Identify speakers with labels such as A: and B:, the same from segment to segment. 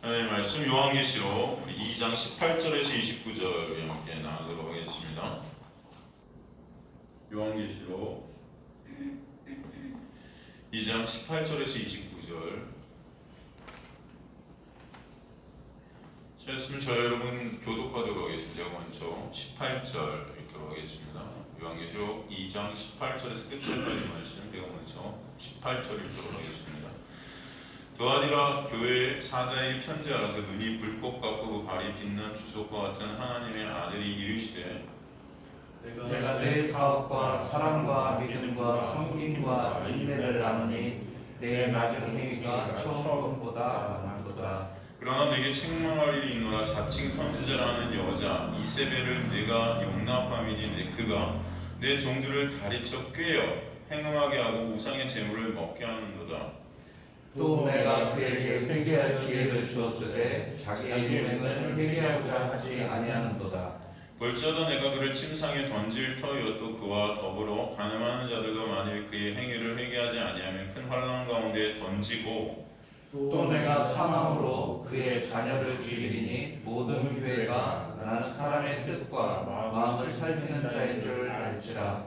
A: 하나님의 말씀 요한계시록 2장 18절에서 29절 함께 나누도록 하겠습니다. 요한계시록 2장 18절에서 29절. 찾았으면 저 여러분 교독하도록 하겠습니다. 제가 먼저 18절 읽도록 하겠습니다. 요한계시록 2장 18절에서 끝절까지 말씀 제가 먼저 18절 읽도록 하겠습니다. 두아디라 교회의 사자에게 편지하라. 그 눈이 불꽃 같고 그 발이 빛난 주석과 같은 하나님의 아들이 이르시되
B: 내가 내 사업과 사랑과 믿음과 섬김과 인내를 나누니 내 낮은 행위가 처음 것보다 많도다.
A: 그러나 내게 책망할 일이 있노라. 자칭 선지자라는 여자 이세벨을 내가 용납함이니 그가 내 종들을 가르쳐 꾀어 행음하게 하고 우상의 제물을 먹게 하는도다.
B: 또 내가 그에게 회개할 기회를 주었으되 자기의 유행을 회개하고자 하지 아니하는도다.
A: 볼지어다 내가 그를 침상에 던질 터이요 또 그와 더불어 가늠하는 자들도 만일 그의 행위를 회개하지 아니하면 큰 환난 가운데 던지고
B: 또 내가 사망으로 그의 자녀를 죽이리니 모든 교회가 나는 사람의 뜻과 마음을 살피는 자인 줄 알지라.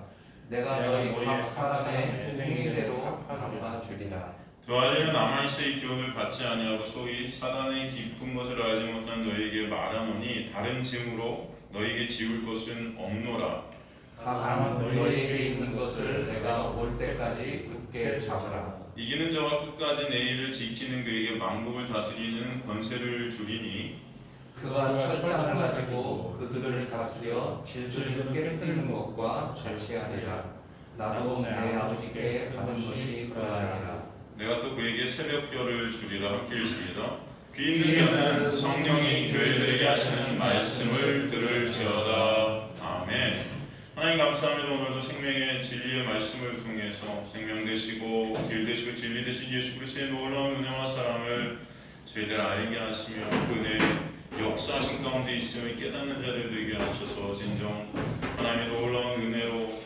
B: 내가 너희 각 사람의 행위대로 갚아주리라.
A: 두아디는 남아있어 이 교훈을 받지 아니하고 소위 사단의 깊은 것을 알지 못한 너희에게 말하노니 다른 증으로 너희에게 지울 것은 없노라.
B: 다만 너희에게 있는 것을 내가 올 때까지 굳게 잡으라.
A: 이기는 자와 끝까지 내 일을 지키는 그에게 만국을 다스리는 권세를 주리니
B: 그가 철장을 가지고 그들을 다스려 질주를 깨뜨리는 것과 같이 하리라. 나도 내 아버지께 받은 것이 그러하리라.
A: 내가 또 그에게 새벽별을 주리라. 함께 읽습니다. 귀 있는 자는 성령이 교회들에게 하시는 말씀을 들을지어다. 아멘. 하나님 감사합니다. 오늘도 생명의 진리의 말씀을 통해서 생명 되시고 길 되시고 진리 되신 예수 그리스도의 놀라운 은혜와 사랑을 저희들 알게 하시며 그 은혜 역사하신 가운데 있음을 깨닫는 자들 되게 하셔서 진정 하나님의 놀라운 은혜로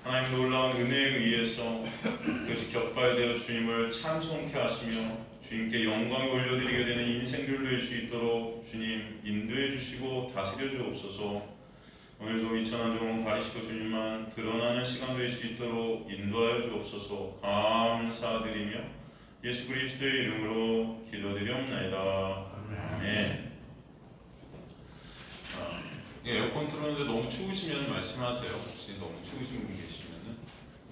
A: 하나님의 놀라운 은혜에 의해서 그것이 격발되어 주님을 찬송케 하시며 주님께 영광을 올려드리게 되는 인생들 될 수 있도록 주님 인도해 주시고 다스려 주옵소서. 오늘도 이천한 종은 가리시고 주님만 드러나는 시간 될 수 있도록 인도하여 주옵소서. 감사드리며 예수 그리스도의 이름으로 기도드리옵나이다. 아멘. 에어컨 틀었는데 너무 추우시면 말씀하세요. 혹시 너무 추우신 분 계시면은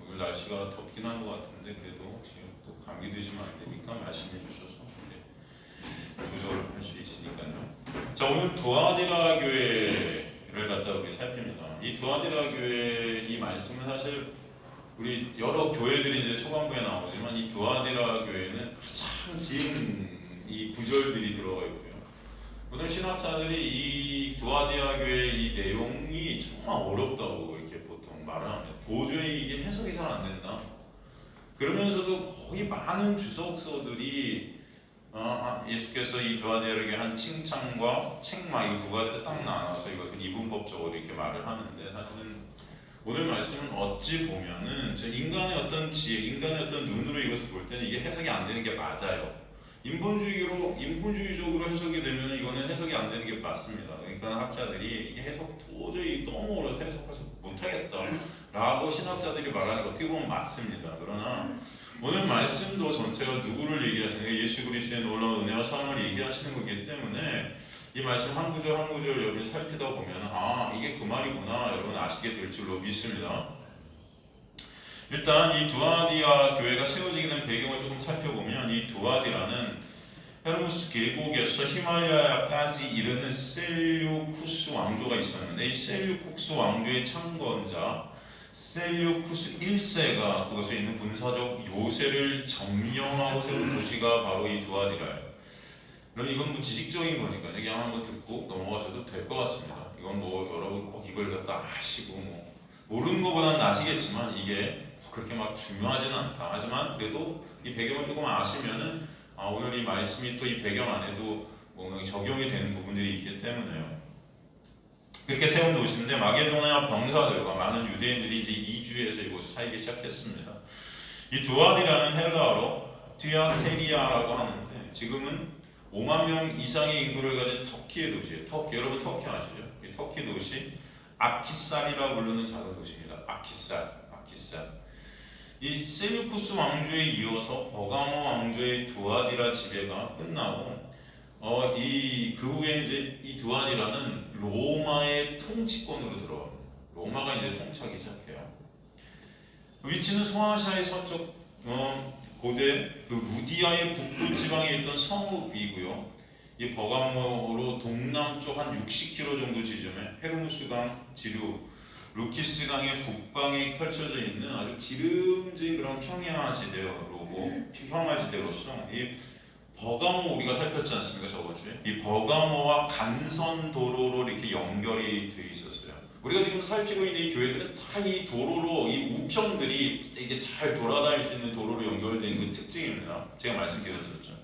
A: 오늘 날씨가 덥긴 한 것 같은데 그래도 혹시 또 감기 드시면 안 되니까 말씀해 주셔서 조절할 수 있으니까요. 자, 오늘 두아디라 교회를 갖다 우리 살핍니다. 이 두아디라 교회 이 말씀은 사실 우리 여러 교회들이 이제 초반부에 나오지만 이 두아디라 교회는 가장 긴 이 구절들이 들어가 있고요. 모든 신학자들이 이 두아디라 교회의 이 내용이 정말 어렵다고 이렇게 보통 말을 합니다. 도저히 이게 해석이 잘 안 된다. 그러면서도 거의 많은 주석서들이 예수께서 이 두아디라에게 한 칭찬과 책망 이 두 가지를 딱 나눠서 이것을 이분법적으로 이렇게 말을 하는데 사실은 오늘 말씀은 어찌 보면은 인간의 어떤 지혜, 인간의 어떤 눈으로 이것을 볼 때는 이게 해석이 안 되는 게 맞아요. 인본주의적으로 해석이 되면 이거는 해석이 안 되는 게 맞습니다. 그러니까 학자들이 이게 해석 도저히 너무 어려서 해석하지 못하겠다라고 신학자들이 말하는 거 어떻게 보면 맞습니다. 그러나 오늘 말씀도 전체가 누구를 얘기하시는 거예요? 예수 그리스도의 놀라운 은혜와 사랑을 얘기하시는 거기 때문에 이 말씀 한 구절 한 구절 여러분 살피다 보면 이게 그 말이구나 여러분 아시게 될 줄로 믿습니다. 일단 이 두아디라 교회가 세워지게 된 배경을 조금 살펴보면 이 두아디라는 헤르무스 계곡에서 히말라야까지 이르는 셀류쿠스 왕조가 있었는데 이 셀류쿠스 왕조의 창건자 셀류쿠스 1세가 그것에 있는 군사적 요새를 점령하고 세운 도시가 바로 이 두아디라예요. 이건 지식적인 거니까 그냥 한번 듣고 넘어가셔도 될 것 같습니다. 이건 여러분 꼭 이걸 갖다 아시고 모르는 것보다는 아시겠지만 이게 그렇게 막 중요하지는 않다. 하지만 그래도 이 배경을 조금 아시면은 오늘 이 말씀이 또 이 배경 안에도 적용이 되는 부분들이 있기 때문에요. 그렇게 세운 도시인데 마게도냐 병사들과 많은 유대인들이 이제 이주해서 이곳에 살기 시작했습니다. 이 두아디라는 헬라어로 디아테리아라고 하는데 지금은 5만 명 이상의 인구를 가진 터키의 도시예요. 터키, 여러분 터키 아시죠? 이 터키 도시 아키살이라 부르는 작은 도시입니다. 아키살. 이 셀류쿠스 왕조에 이어서 버가모 왕조의 두아디라 지배가 끝나고 그 후에 이제 이 두아디라는 로마의 통치권으로 들어갑니다. 로마가 이제 통치하기 시작해요. 위치는 소아시아의 서쪽 고대 그 루디아의 북부 지방에 있던 성읍이고요. 이 버가모로 동남쪽 한 60km 정도 지점에 헤르무스강 지류 루키스강의 북방에 펼쳐져 있는 아주 기름진 그런 평야지대로서 이 버가모 우리가 살폈지 않습니까? 저번 주에 이 버가모와 간선도로로 이렇게 연결이 되어 있었어요. 우리가 지금 살피고 있는 이 교회들은 다 이 도로로 이 우편들이 이게 잘 돌아다닐 수 있는 도로로 연결된 그 특징입니다. 제가 말씀드렸었죠.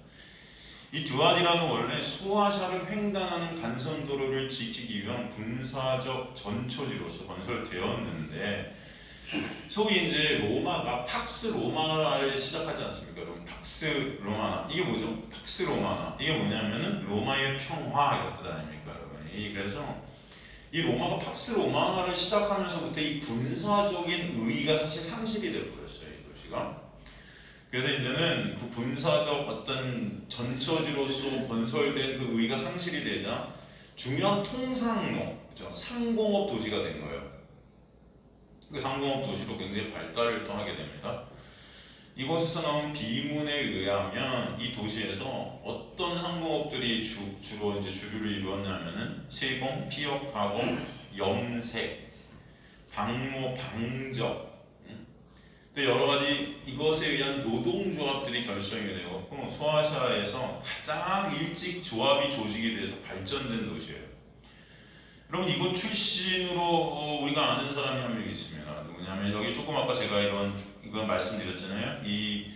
A: 이 두아디라는 원래 소아시아를 횡단하는 간선도로를 지키기 위한 군사적 전초지로서 건설되었는데 소위 이제 로마가 팍스 로마나를 시작하지 않습니까? 여러분 팍스 로마나 이게 뭐죠? 팍스 로마나 이게 뭐냐면은 로마의 평화 이런 뜻 아닙니까, 여러분? 그래서 이 로마가 팍스 로마나를 시작하면서부터 이 군사적인 의의가 사실 상실이 되어버렸어요, 이 도시가. 그래서 이제는 그 군사적 어떤 전처지로서 건설된 그 의의가 상실이 되자 중요한 통상로, 그렇죠? 상공업 도시가 된 거예요. 그 상공업 도시로 굉장히 발달을 또 하게 됩니다. 이곳에서 나온 비문에 의하면 이 도시에서 어떤 상공업들이 주로 이제 주류를 이루었냐면은 세공, 피역, 가공, 염색, 방모, 방적, 또 여러 가지 이것에 의한 노동조합들이 결성이 되었고 소아시아에서 가장 일찍 조합이 조직이 돼서 발전된 도시예요. 여러분 이곳 출신으로 우리가 아는 사람이 한 명 있습니다. 누구냐면 여기 조금 아까 제가 이건 말씀드렸잖아요. 이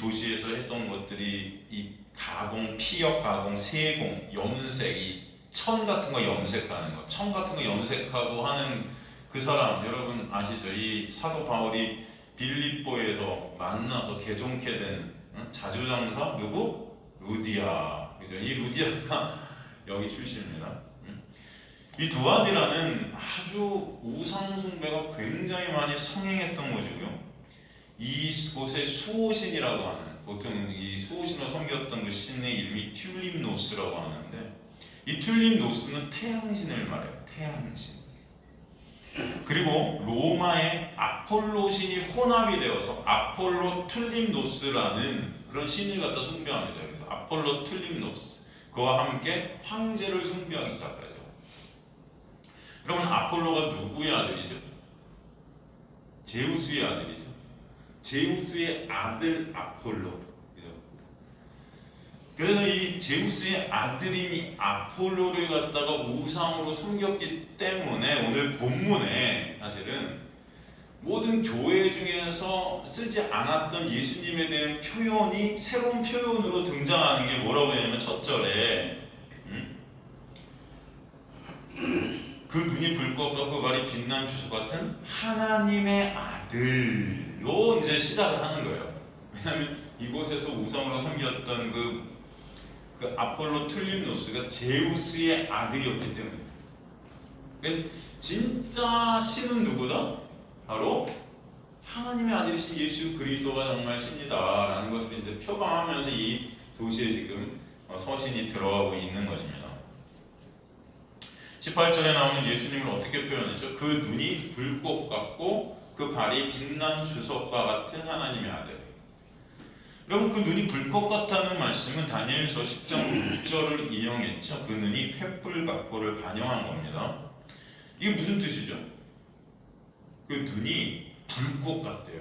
A: 도시에서 했던 것들이 이 가공, 피역 가공, 세공, 염색, 이 천 같은 거 염색하는 거, 천 같은 거 염색하고 하는 그 사람 여러분 아시죠? 이 사도 바울이 빌립보에서 만나서 개종케 된 자주장사 누구? 루디아. 그죠? 이 루디아가 여기 출신입니다. 이 두아디라는 아주 우상 숭배가 굉장히 많이 성행했던 곳이고요. 이곳의 수호신이라고 하는 보통 이 수호신을 섬겼던 그 신의 이름이 튤립노스라고 하는데 이 튤립노스는 태양신을 말해요. 태양신. 그리고 로마의 아폴로 신이 혼합이 되어서 아폴로 튤립노스라는 그런 신을 갖다 숭배합니다. 그래서 아폴로 튤립노스 그와 함께 황제를 숭배하기 시작하죠. 여러분 아폴로가 누구의 아들이죠? 제우스의 아들이죠. 제우스의 아들 아폴로. 그죠? 그래서 이 제우스의 아들인 아폴로를 갖다가 우상으로 섬겼기 때문에 오늘 본문에 사실은 모든 교회 중에서 쓰지 않았던 예수님에 대한 표현이 새로운 표현으로 등장하는 게 뭐라고 하냐면 첫 절에 그 눈이 불꽃과 그 발이 빛난 주석 같은 하나님의 아들로 이제 시작을 하는 거예요. 왜냐하면 이곳에서 우상으로 섬겼던 그 아폴로 튤립노스가 제우스의 아들이었기 때문에 진짜 신은 누구다? 바로 하나님의 아들이신 예수 그리스도가 정말 신이다라는 것을 이제 표방하면서 이 도시에 지금 서신이 들어가고 있는 것입니다. 18절에 나오는 예수님을 어떻게 표현했죠? 그 눈이 불꽃 같고 그 발이 빛난 주석과 같은 하나님의 아들. 여러분 그 눈이 불꽃 같다는 말씀은 다니엘서 10장 6절을 인용했죠. 그 눈이 횃불 같고를 반영한 겁니다. 이게 무슨 뜻이죠? 그 눈이 불꽃 같대요.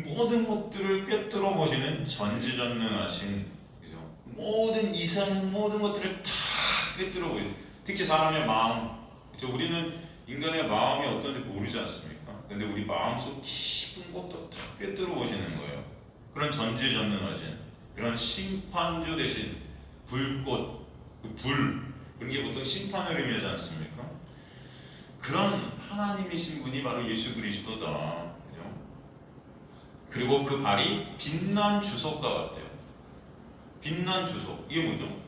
A: 모든 것들을 꿰뚫어 보시는 전지전능하신, 그죠? 모든 이상 모든 것들을 다 꿰뚫어 보여. 특히 사람의 마음. 그렇죠? 우리는 인간의 마음이 어떤지 모르지 않습니까? 근데 우리 마음속 깊은 것도 다 꿰뚫어 보시는 거예요. 그런 전지전능하신 그런 심판주 대신 불꽃, 그 불, 그런 게 보통 심판을 의미하지 않습니까? 그런 하나님이신 분이 바로 예수 그리스도다. 그죠? 그리고 그 발이 빛난 주석과 같아요. 빛난 주석. 이게 뭐죠?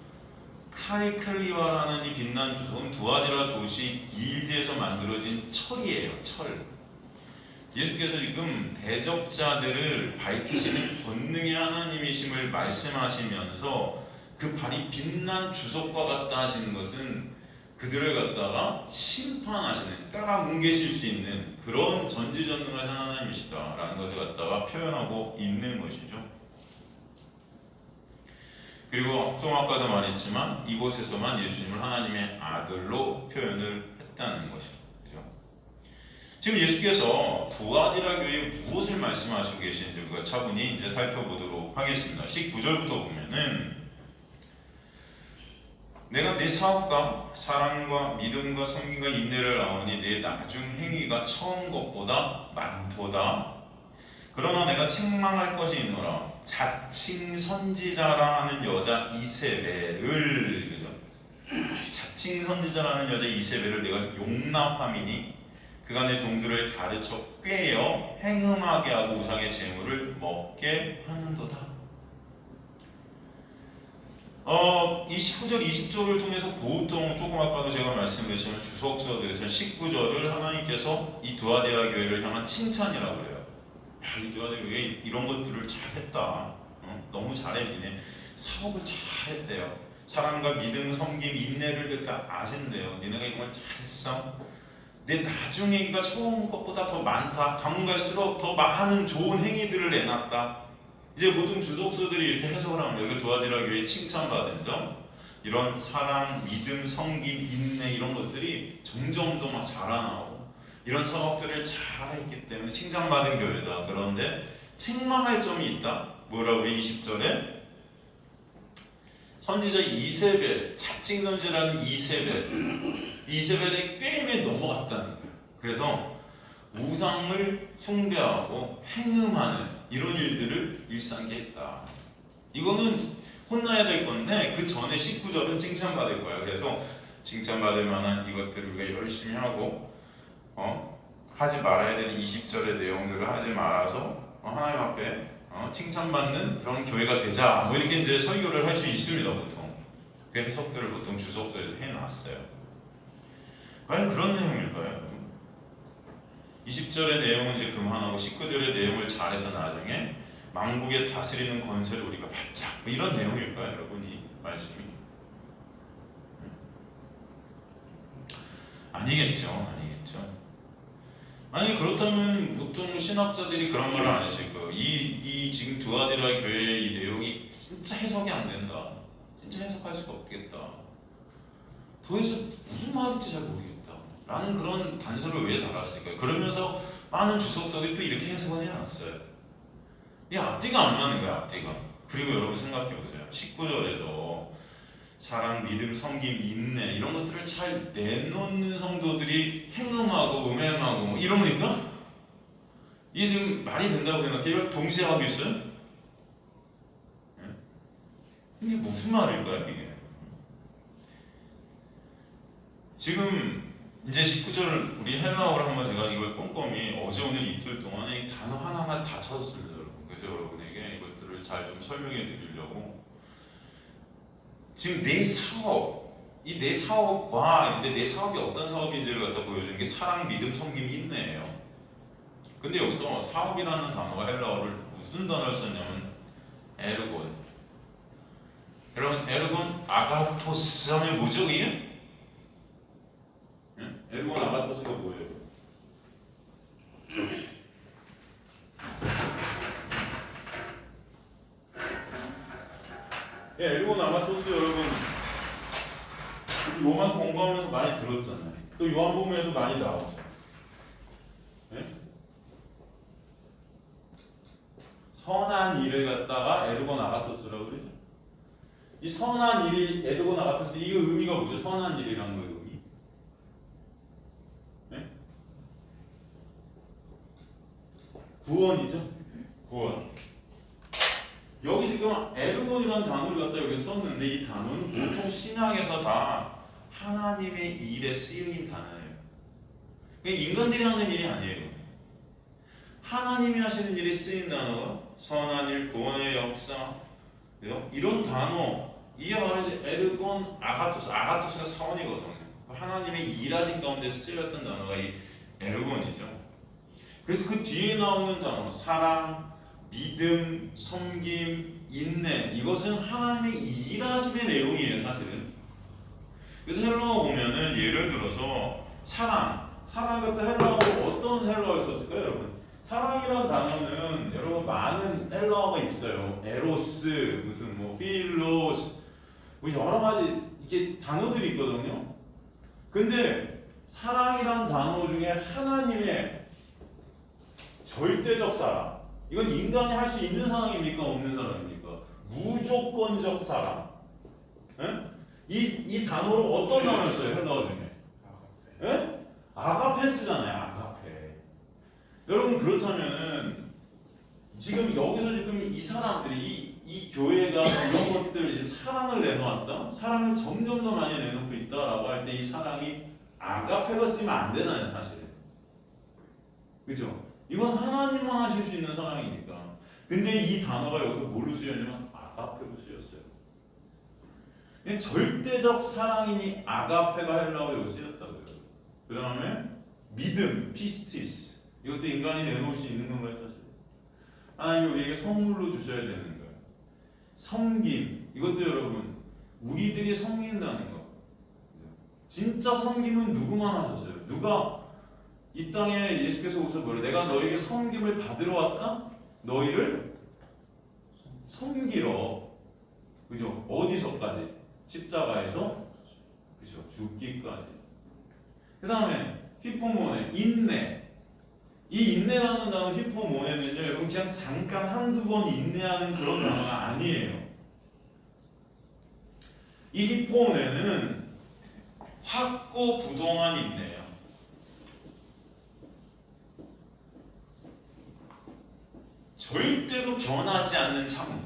A: 칼칼리와라는 이 빛난 주석은 두아디라 도시 길드에서 만들어진 철이에요. 철. 예수께서 지금 대적자들을 밝히시는 권능의 하나님이심을 말씀하시면서 그 발이 빛난 주석과 같다 하시는 것은 그들을 갖다가 심판하시는, 깔아뭉개실 수 있는 그런 전지전능하신 하나님이시다라는 것을 갖다가 표현하고 있는 것이죠. 그리고 좀 아까도 말했지만 이곳에서만 예수님을 하나님의 아들로 표현을 했다는 것이죠. 지금 예수께서 두아디라 교회에 무엇을 말씀하시고 계시는지 우리가 차분히 이제 살펴보도록 하겠습니다. 19절부터 보면은 내가 내 사업과 사랑과 믿음과 섬김과 인내를 아오니 내 나중 행위가 처음 것보다 많도다. 그러나 내가 책망할 것이 있노라. 자칭 선지자라 하는 여자 이세벨을, 자칭 선지자라는 여자 이세벨을 내가 용납함이니 그가 내 종들을 가르쳐 꾀어 행음하게 하고 우상의 제물을 먹게 하는도다. 이 19절, 20절을 통해서 보통 조금 아까도 제가 말씀드렸지만 주석서들에서 19절을 하나님께서 이 두아디라 교회를 향한 칭찬이라고 그래요. 야, 이 두아디라 교회 이런 것들을 잘했다. 너무 잘해 니네. 사업을 잘했대요. 사랑과 믿음, 섬김, 인내를 다 아신대요. 니네가 이걸 잘했어. 내 나중 얘기가 처음 것보다 더 많다. 가면 갈수록 더 많은 좋은 행위들을 내놨다. 이제 모든 주석서들이 이렇게 해석을 하면 여기 두아디라 교회에 칭찬받은 점, 이런 사랑, 믿음, 섬김, 인내 이런 것들이 점점 더 막 자라나고 이런 사업들을 잘했기 때문에 칭찬받은 교회다. 그런데 책망할 점이 있다. 뭐라고 그래? 20절에 선지자 이세벨, 자칭 선지자라는 이세벨의 꾀임에 넘어갔다는 거예요. 그래서 우상을 숭배하고 행음하는 이런 일들을 일삼게 했다. 이거는 혼나야 될 건데 그 전에 19절은 칭찬받을 거야. 그래서 칭찬받을 만한 이것들을 우리가 열심히 하고 하지 말아야 되는 20절의 내용들을 하지 말아서 하나님 앞에 칭찬받는 그런 교회가 되자. 뭐 이렇게 이제 설교를 할 수 있습니다. 보통 그 해석들을 보통 주석서에서 해놨어요. 과연 그런 내용일까요? 20절의 내용은 이제 그만하고 19절의 내용을 잘해서 나중에 만국에 다스리는 권세를 우리가 받자. 뭐 이런 내용일까요, 여러분? 이 말씀이? 아니겠죠. 아니 그렇다면 보통 신학자들이 그런 말을 안 하실 거예요. 이 지금 두아디라 교회의 이 내용이 진짜 해석이 안 된다. 진짜 해석할 수가 없겠다. 도대체 무슨 말인지 잘 모르겠다. 라는 그런 단서를 왜 달았을까요? 그러면서 많은 주석서들이 또 이렇게 해석을 해놨어요. 이 앞뒤가 안 맞는 거야, 앞뒤가. 그리고 여러분 생각해보세요. 19절에서 사랑, 믿음, 섬김, 인내 이런 것들을 잘 내놓는 성도들이 행음하고 음행하고 뭐 이러니까 이게 지금 말이 된다고 생각해요? 동시에 하고 있어요? 이게 무슨 말일까요, 이게? 지금 이제 19절 우리 헬라어를 한번 제가 이걸 꼼꼼히 어제 오늘 이틀 동안에 단어 하나하나 다 찾았습니다, 여러분. 그래서 여러분에게 이것들을 잘 좀 설명해 드리려고 지금 내 사업, 이 내 사업과 근데 내 사업이 어떤 사업인지를 갖다 보여주는 게 사랑, 믿음, 섬김, 인내예요. 근데 여기서 사업이라는 단어가 헬라어를 무슨 단어를 썼냐면 에르곤. 여러분 에르곤 아가토스 하면 뭐죠 이게? 에르곤 아가토스가 뭐예요? 에르곤 아가토스 여러분 로마서 공부하면서 많이 들었잖아요. 또 요한복음에도 많이 나오죠. 네? 선한 일을 갖다가 에르곤 아가토스라고 그러죠. 이 선한 일이 에르곤 아가토스 이거 의미가 뭐죠? 선한 일이라는 거예요. 의미. 네? 구원이죠. 구원. 여기 지금 에르곤이라는 단어를 갖다 여기 썼는데 이 단어는 보통 신약에서 다 하나님의 일에 쓰인 단어예요. 인간들이 하는 일이 아니에요. 하나님이 하시는 일이 쓰인 단어가 선한 일, 구원의 역사, 그죠? 이런 단어 이게 바로 이제 에르곤 아가토스, 아가토스가 사원이거든요. 하나님의 일하신 가운데 쓰였던 단어가 이 에르곤이죠. 그래서 그 뒤에 나오는 단어 사랑, 믿음, 섬김, 인내 이것은 하나님의 일하심의 내용이에요 사실은. 그래서 헬라어 보면은 예를 들어서 사랑 같은 헬라어로 어떤 헬라어를 썼을까요 여러분? 사랑이라는 단어는 여러분 많은 헬라어가 있어요. 에로스, 무슨 뭐 필로스, 뭐 여러 가지 이게 단어들이 있거든요. 근데 사랑이라는 단어 중에 하나님의 절대적 사랑, 이건 인간이 할 수 있는 사랑입니까? 없는 사랑입니까? 무조건적 사랑. 예? 이 단어로 어떤 단어를 써요? 헬라어 중에? 예? 아가페스잖아요. 아가페. 여러분 그렇다면은 지금 여기서 지금 이 사람들이 이 교회가 이런 것들 지금 사랑을 내놓았다, 사랑을 점점 더 많이 내놓고 있다라고 할 때 이 사랑이 아가페가 쓰면 안 되잖아요, 사실. 그죠? 이건 하나님만 하실 수 있는 사랑이니까. 근데 이 단어가 여기서 뭘로 쓰였냐면 아가페로 쓰였어요. 그냥 절대적 사랑이니 아가페가 헬라어로 여기 쓰였다고요. 그 다음에 믿음, 피스티스. 이것도 인간이 내놓을 수 있는 건가요, 사실? 하나님이 우리에게 선물로 주셔야 되는 거예요. 섬김, 이것도 여러분 우리들이 섬긴다는 거. 진짜 섬김은 누구만 하셨어요? 누가 이 땅에 예수께서 오셔서 뭐래? 내가 너에게 섬김을 받으러 왔다? 너희를 섬기러. 그죠? 어디서까지? 십자가에서 그죠? 죽기까지. 그 다음에 히포모네, 인내. 이 인내라는 단어 히포모네는요, 여러분 그냥 잠깐 한두 번 인내하는 그런 단어가 아니에요. 이 히포모네는 확고부동한 인내예요. 절대로 변하지 않는 참음.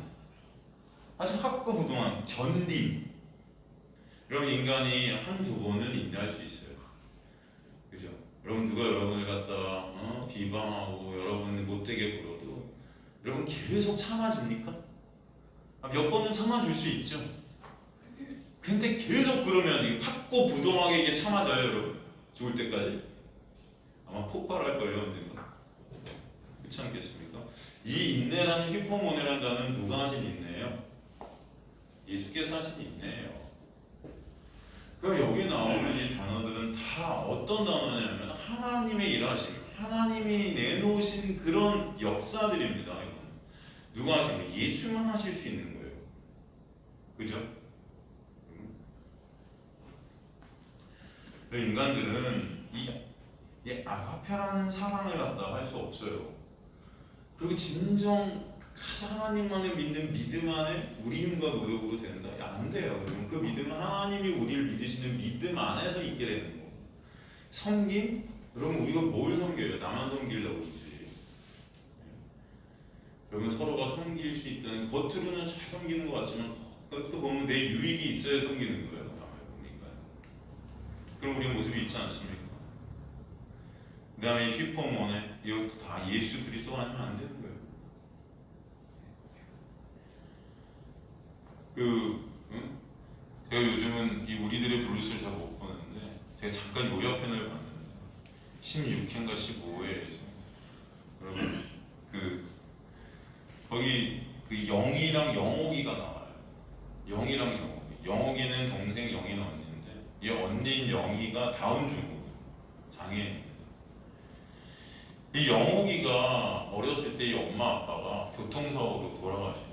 A: 아주 확고부동한 견딤. 여러분 인간이 한두 번은 인내할 수 있어요. 그죠? 여러분 누가 여러분을 갖다가 비방하고 여러분을 못되게 굴어도 여러분 계속 참아줍니까? 몇 번은 참아줄 수 있죠. 근데 계속 그러면 확고부동하게 이게 참아져요, 여러분. 죽을 때까지. 아마 폭발할걸요, 언젠가. 그렇지 않겠습니까? 이 인내라는 히포모네라는 단어는 누가 하신 인내예요? 예수께서 하신 인내예요. 그럼 여기 나오는 이 단어들은 다 어떤 단어냐면 하나님의 일하심, 하나님이 내놓으신 그런 역사들입니다. 이건. 누가 하신 거예요? 예수만 하실 수 있는 거예요. 그죠? 인간들은 이 아가페라는 사랑을 갖다가 할 수 없어요. 그리고 진정 가장 하나님만을 믿는 믿음 안에 우리 힘과 노력으로 된다? 안 돼요. 그 믿음은 하나님이 우리를 믿으시는 믿음 안에서 있게 되는 거예요. 섬김? 그러면 우리가 뭘 섬겨요? 나만 섬기려고 그러지. 그러면 서로가 섬길 수 있다는, 겉으로는 잘 섬기는 것 같지만 또 보면 내 유익이 있어야 섬기는 거예요. 그럼 우리 모습이 있지 않습니까? 그 다음에 히포모네, 이것도 다 예수 그리스도가 아니면 안 되는 거예요. 제가 요즘은 이 우리들의 블루스를 잘 못 보는데 제가 잠깐 요약편을 봤는데 16회인가 15회에서 여러분 거기 그 영희랑 영옥이가 나와요. 영희랑 영옥이. 영옥이는 동생, 영희는 언니인데 이 언니인 영희가 다운 증후 장애인입니다. 이 영옥이가 어렸을 때 이 엄마 아빠가 교통사고로 돌아가시죠.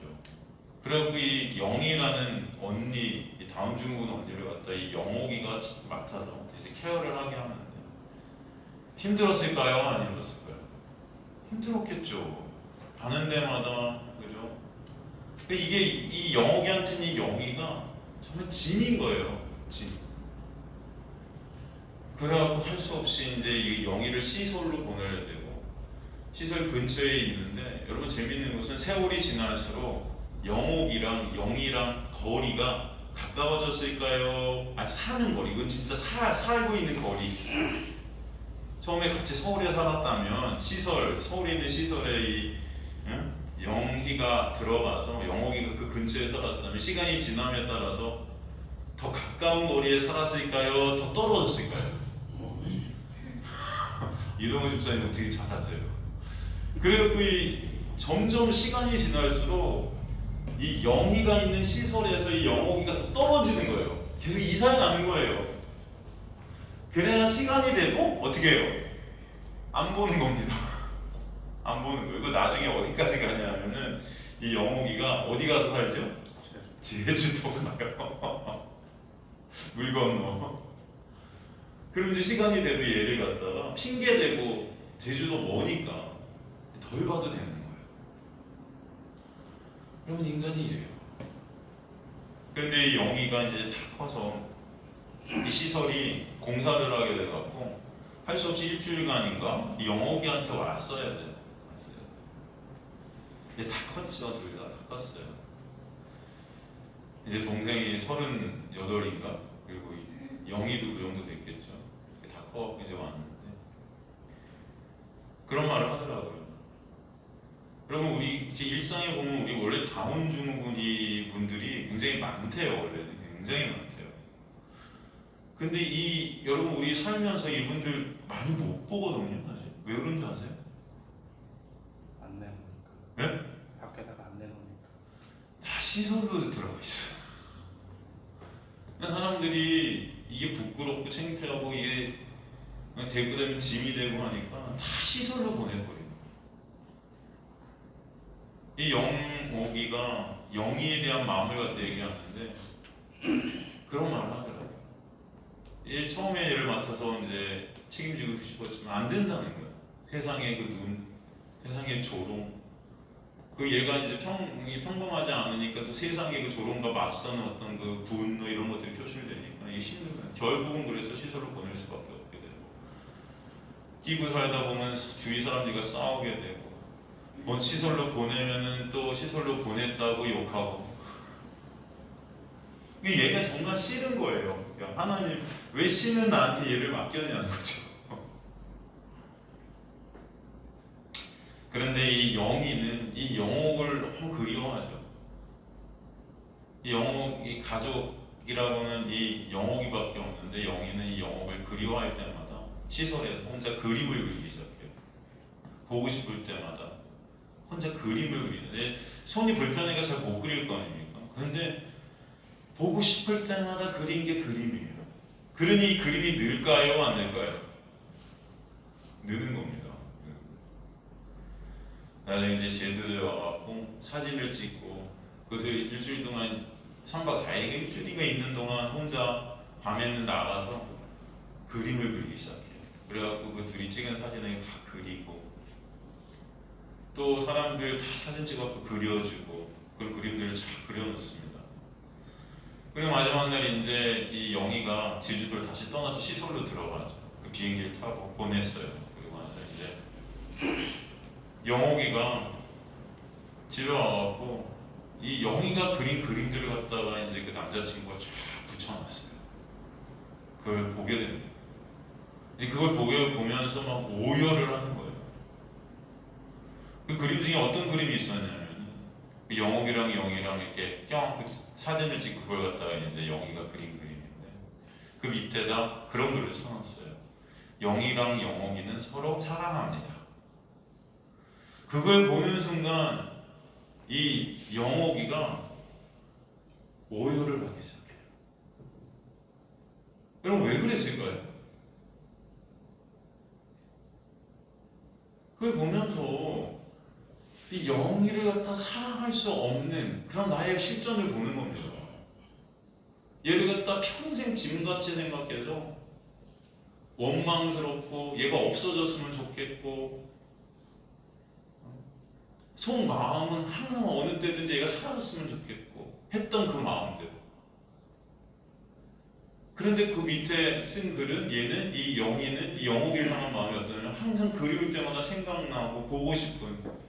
A: 그래서 이 영희라는 언니, 이 다운 증후군 언니를 갖다 이 영옥이가 맡아서 이제 케어를 하게 하는데 힘들었을까요? 안 힘들었을까요? 힘들었겠죠. 가는 데마다, 그죠? 이게 이 영옥이한테는 이 영희가 정말 진인 거예요. 진. 그래갖고 할 수 없이 이제 이 영희를 시설로 보내야 되고 시설 근처에 있는데 여러분 재밌는 것은 세월이 지날수록 영옥이랑 영희랑 거리가 가까워졌을까요? 아니 사는 거리, 이건 진짜 살고 있는 거리. 처음에 같이 서울에 살았다면 시설, 서울에 있는 시설에 영희가 들어가서 영옥이가 그 근처에 살았다면 시간이 지남에 따라서 더 가까운 거리에 살았을까요? 더 떨어졌을까요? 이동호 집사님 되게 잘하세요. 그래갖고 점점 시간이 지날수록 이 영희가 있는 시설에서 이 영옥이가 더 떨어지는 거예요. 계속 이사해 나는 거예요. 그래야 시간이 돼도 어떻게 해요? 안 보는 겁니다. 안 보는 거예요. 그 나중에 어디까지 가냐면은 이 영옥이가 어디 가서 살죠? 제주도 가요. 물 건너. 그럼 이제 시간이 돼도 얘를 갖다가 핑계대고 제주도 머니까 덜 봐도 되는 거예요. 여러분 인간이 이래요. 그런데 이 영희가 이제 다 커서 이 시설이 공사를 하게 돼갖고 할 수 없이 일주일간인가 이 영옥이한테 왔어야 돼요. 왔어요. 이제 다 컸죠. 둘 다 컸어요. 이제 동생이 38인가 그리고 영희도 그 정도 됐겠죠. 다 커갖고 이제 왔는데 그런 말을 하더라고요. 여러분 우리 이제 일상에 보면 우리 원래 다운 증후군이 분들이 굉장히 많대요. 원래 굉장히 많대요. 근데 여러분 우리 살면서 이분들 많이 못 보거든요. 사실 왜 그런지 아세요?
C: 안 내놓으니까.
A: 네?
C: 밖에다가 안 내놓으니까.
A: 다 시설로 들어가 있어요. 사람들이 이게 부끄럽고 창피하고 이게 대고 되면 짐이 되고 하니까 다 시설로 보내버려요. 이 영옥이가 영희에 대한 마음을 갖다 얘기하는데 그런 말을 하더라고요. 처음에 얘를 맡아서 이제 책임지고 싶었지만 안 된다는 거예요. 세상의 그 눈, 세상의 조롱. 그 얘가 이제 평범하지 않으니까 또 세상의 그 조롱과 맞서는 어떤 그 분노 이런 것들이 표출되니까 이게 힘들어요. 결국은 그래서 시설로 보낼 수밖에 없게 되고 끼고 살다 보면 주위 사람들과 싸우게 되고 시설로 보내면은 또 시설로 보냈다고 욕하고 얘가 정말 싫은 거예요. 그러니까 하나님 왜 신은 나한테 얘를 맡겼냐는 거죠. 그런데 이 영희는 이 영옥을 너무 그리워하죠. 이 가족이라고는 이 영옥이밖에 없는데 영희는 이 영옥을 그리워할 때마다 시설에서 혼자 그림을 그리기 시작해요. 보고 싶을 때마다 혼자 그림을 그리는데 손이 불편해가 잘 못 그릴 거 아닙니까? 그런데 보고 싶을 때마다 그린 게 그림이에요. 그러니 이 그림이 늘까요? 안 늘까요? 느는 겁니다. 나중에 이제 제주도에 와갖고 사진을 찍고 그래서 일주일 동안 3박 4일인가 일주일인가 있는 동안 혼자 밤에는 나가서 그림을 그리기 시작해요. 그래갖고 그 둘이 찍은 사진을 다 그리고 또 사람들 다 사진 찍어갖고 그려주고 그 그림들을 잘 그려놓습니다. 그리고 마지막 날 이제 이 영희가 제주도를 다시 떠나서 시설로 들어가죠. 그 비행기를 타고 보냈어요. 그리고 나서 이제 영옥이가 집에 와갖고 이 영희가 그린 그림들을 갖다가 이제 그 남자친구가 쫙 붙여놨어요. 그걸 보게 됩니다. 그걸 보면서 막 오열을 하는 거예요. 그 그림 중에 어떤 그림이 있었냐면 그 영옥이랑 영희랑 이렇게 사진을 찍고 그걸 갖다가 이제 영희가 그린 그림인데 그 밑에다 그런 글을 써놨어요. 영희랑 영옥이는 서로 사랑합니다. 그걸 보는 순간 이 영옥이가 오열을 하기 시작해요. 그럼 왜 그랬을까요? 그걸 보면서 이 영희를 갖다 사랑할 수 없는 그런 나의 실존을 보는 겁니다. 얘를 갖다 평생 짐같이 생각해서 원망스럽고 얘가 없어졌으면 좋겠고 속마음은 항상 어느 때든지 얘가 사라졌으면 좋겠고 했던 그 마음대로. 그런데 그 밑에 쓴 글은 얘는 이 영희는 이 영옥을 향한 마음이 어떠냐면 항상 그리울 때마다 생각나고 보고 싶은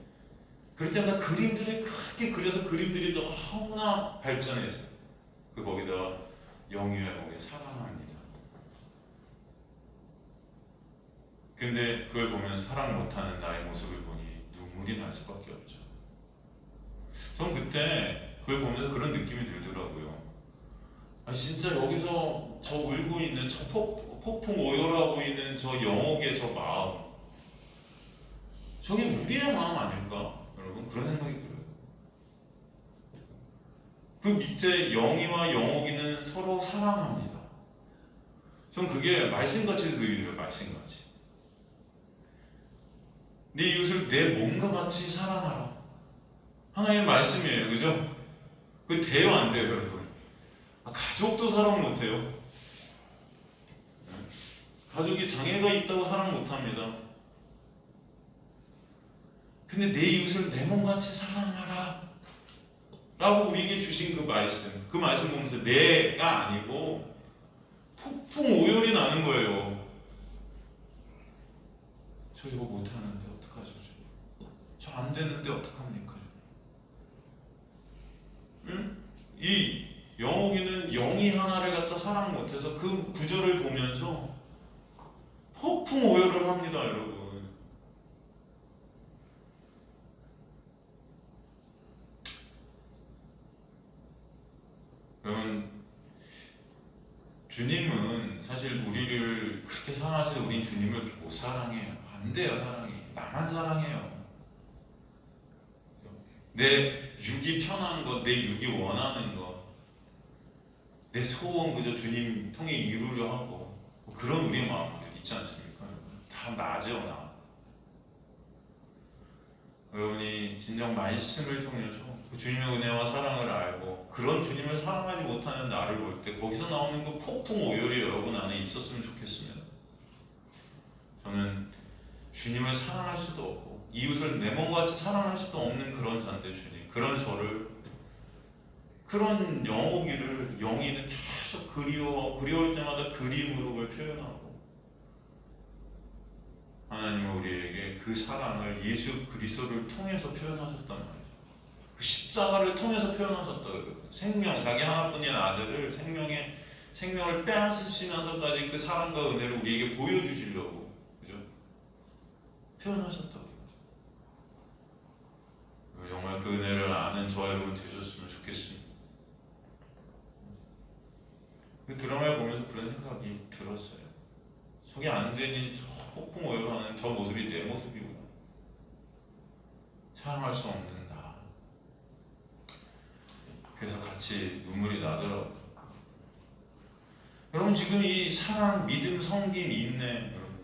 A: 그럴 때마다 그림들을 크게 그려서 그림들이 너무나 발전했어요. 그 거기다가 영희와 영옥을 사랑합니다. 근데 그걸 보면서 사랑 못하는 나의 모습을 보니 눈물이 날 수밖에 없죠. 전 그때 그걸 보면서 그런 느낌이 들더라고요. 아니 진짜 여기서 저 울고 있는 저 폭풍 오열하고 있는 저 영옥의 저 마음, 저게 우리의 마음 아닐까? 여러분 그런 생각이 들어요. 그 밑에 영희와 영옥이는 서로 사랑합니다. 전 그게 말씀같이 그려요. 말씀같이. 네 이웃을 내 몸과 같이 사랑하라. 하나님의 말씀이에요. 그죠? 그 돼요 안 돼요 여러분? 가족도 사랑 못해요. 가족이 장애가 있다고 사랑 못합니다. 근데 내 이웃을 내 몸같이 사랑하라 라고 우리에게 주신 그 말씀 보면서 내가 아니고 폭풍 오열이 나는 거예요. 저 이거 못하는데 어떡하죠? 저 안 되는데 어떡합니까? 응? 이 영옥이는 영이 하나를 갖다 사랑 못해서 그 구절을 보면서 폭풍 오열을 합니다, 여러분. 여러분, 주님은 사실 우리를 그렇게 사랑하시는 우린 주님을 그렇게 못 사랑해요. 안 돼요, 사랑이. 나만 사랑해요. 내 육이 편한 것, 내 육이 원하는 것, 내 소원 그저 주님 통해 이루려 하고 그런 우리의 마음들 있지 않습니까? 다 나죠, 나. 여러분이 진정 말씀을 통해서 그 주님의 은혜와 사랑을 알고 그런 주님을 사랑하지 못하는 나를 볼 때 거기서 나오는 그 폭풍 오열이 여러분 안에 있었으면 좋겠습니다. 저는 주님을 사랑할 수도 없고 이웃을 내 몸같이 사랑할 수도 없는 그런 자인데 주님, 그런 저를, 그런 영옥이를 영희는 계속 그리울 때마다 그림으로 그걸 표현하고 하나님은 우리에게 그 사랑을 예수 그리스도를 통해서 표현하셨단 말이에요. 그 십자가를 통해서 표현하셨다고요. 생명, 자기 하나뿐인 아들을 생명을 빼앗으시면서까지 그 사랑과 은혜를 우리에게 보여주시려고, 그죠? 표현하셨다고요. 정말 그 은혜를 아는 저와 여러분 되셨으면 좋겠습니다. 그 드라마를 보면서 그런 생각이 들었어요. 저게 안 되니 저 폭풍 오열하는 저 모습이 내 모습이구나. 사랑할 수 없는 나. 그래서 같이 눈물이 나더라고요. 여러분 지금 이 사랑, 믿음, 섬김, 인내, 여러분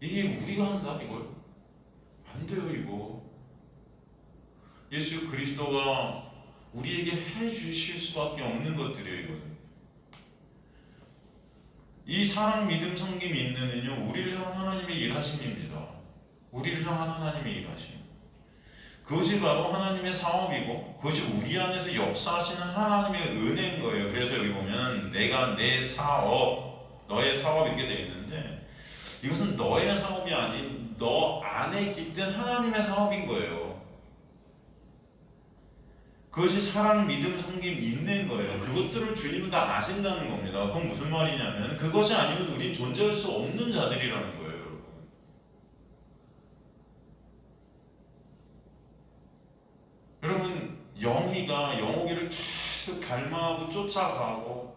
A: 이게 우리가 한다 이걸? 안 돼요 이거. 예수 그리스도가 우리에게 해주실 수밖에 없는 것들이에요 이거는. 이 사랑, 믿음, 섬김, 인내는요 우리를 향한 하나님의 일하심입니다. 우리를 향한 하나님의 일하심. 그것이 바로 하나님의 사업이고 그것이 우리 안에서 역사하시는 하나님의 은혜인 거예요. 그래서 여기 보면 내가 내 사업, 너의 사업 이렇게 되어 있는데 이것은 너의 사업이 아닌 너 안에 깃든 하나님의 사업인 거예요. 그것이 사랑, 믿음, 섬김, 인내인 거예요. 그것들을 주님은 다 아신다는 겁니다. 그건 무슨 말이냐면 그것이 아니면 우린 존재할 수 없는 자들이라는 거예요. 여러분. 여러분 영희가 영옥이를 계속 갈망하고 쫓아가고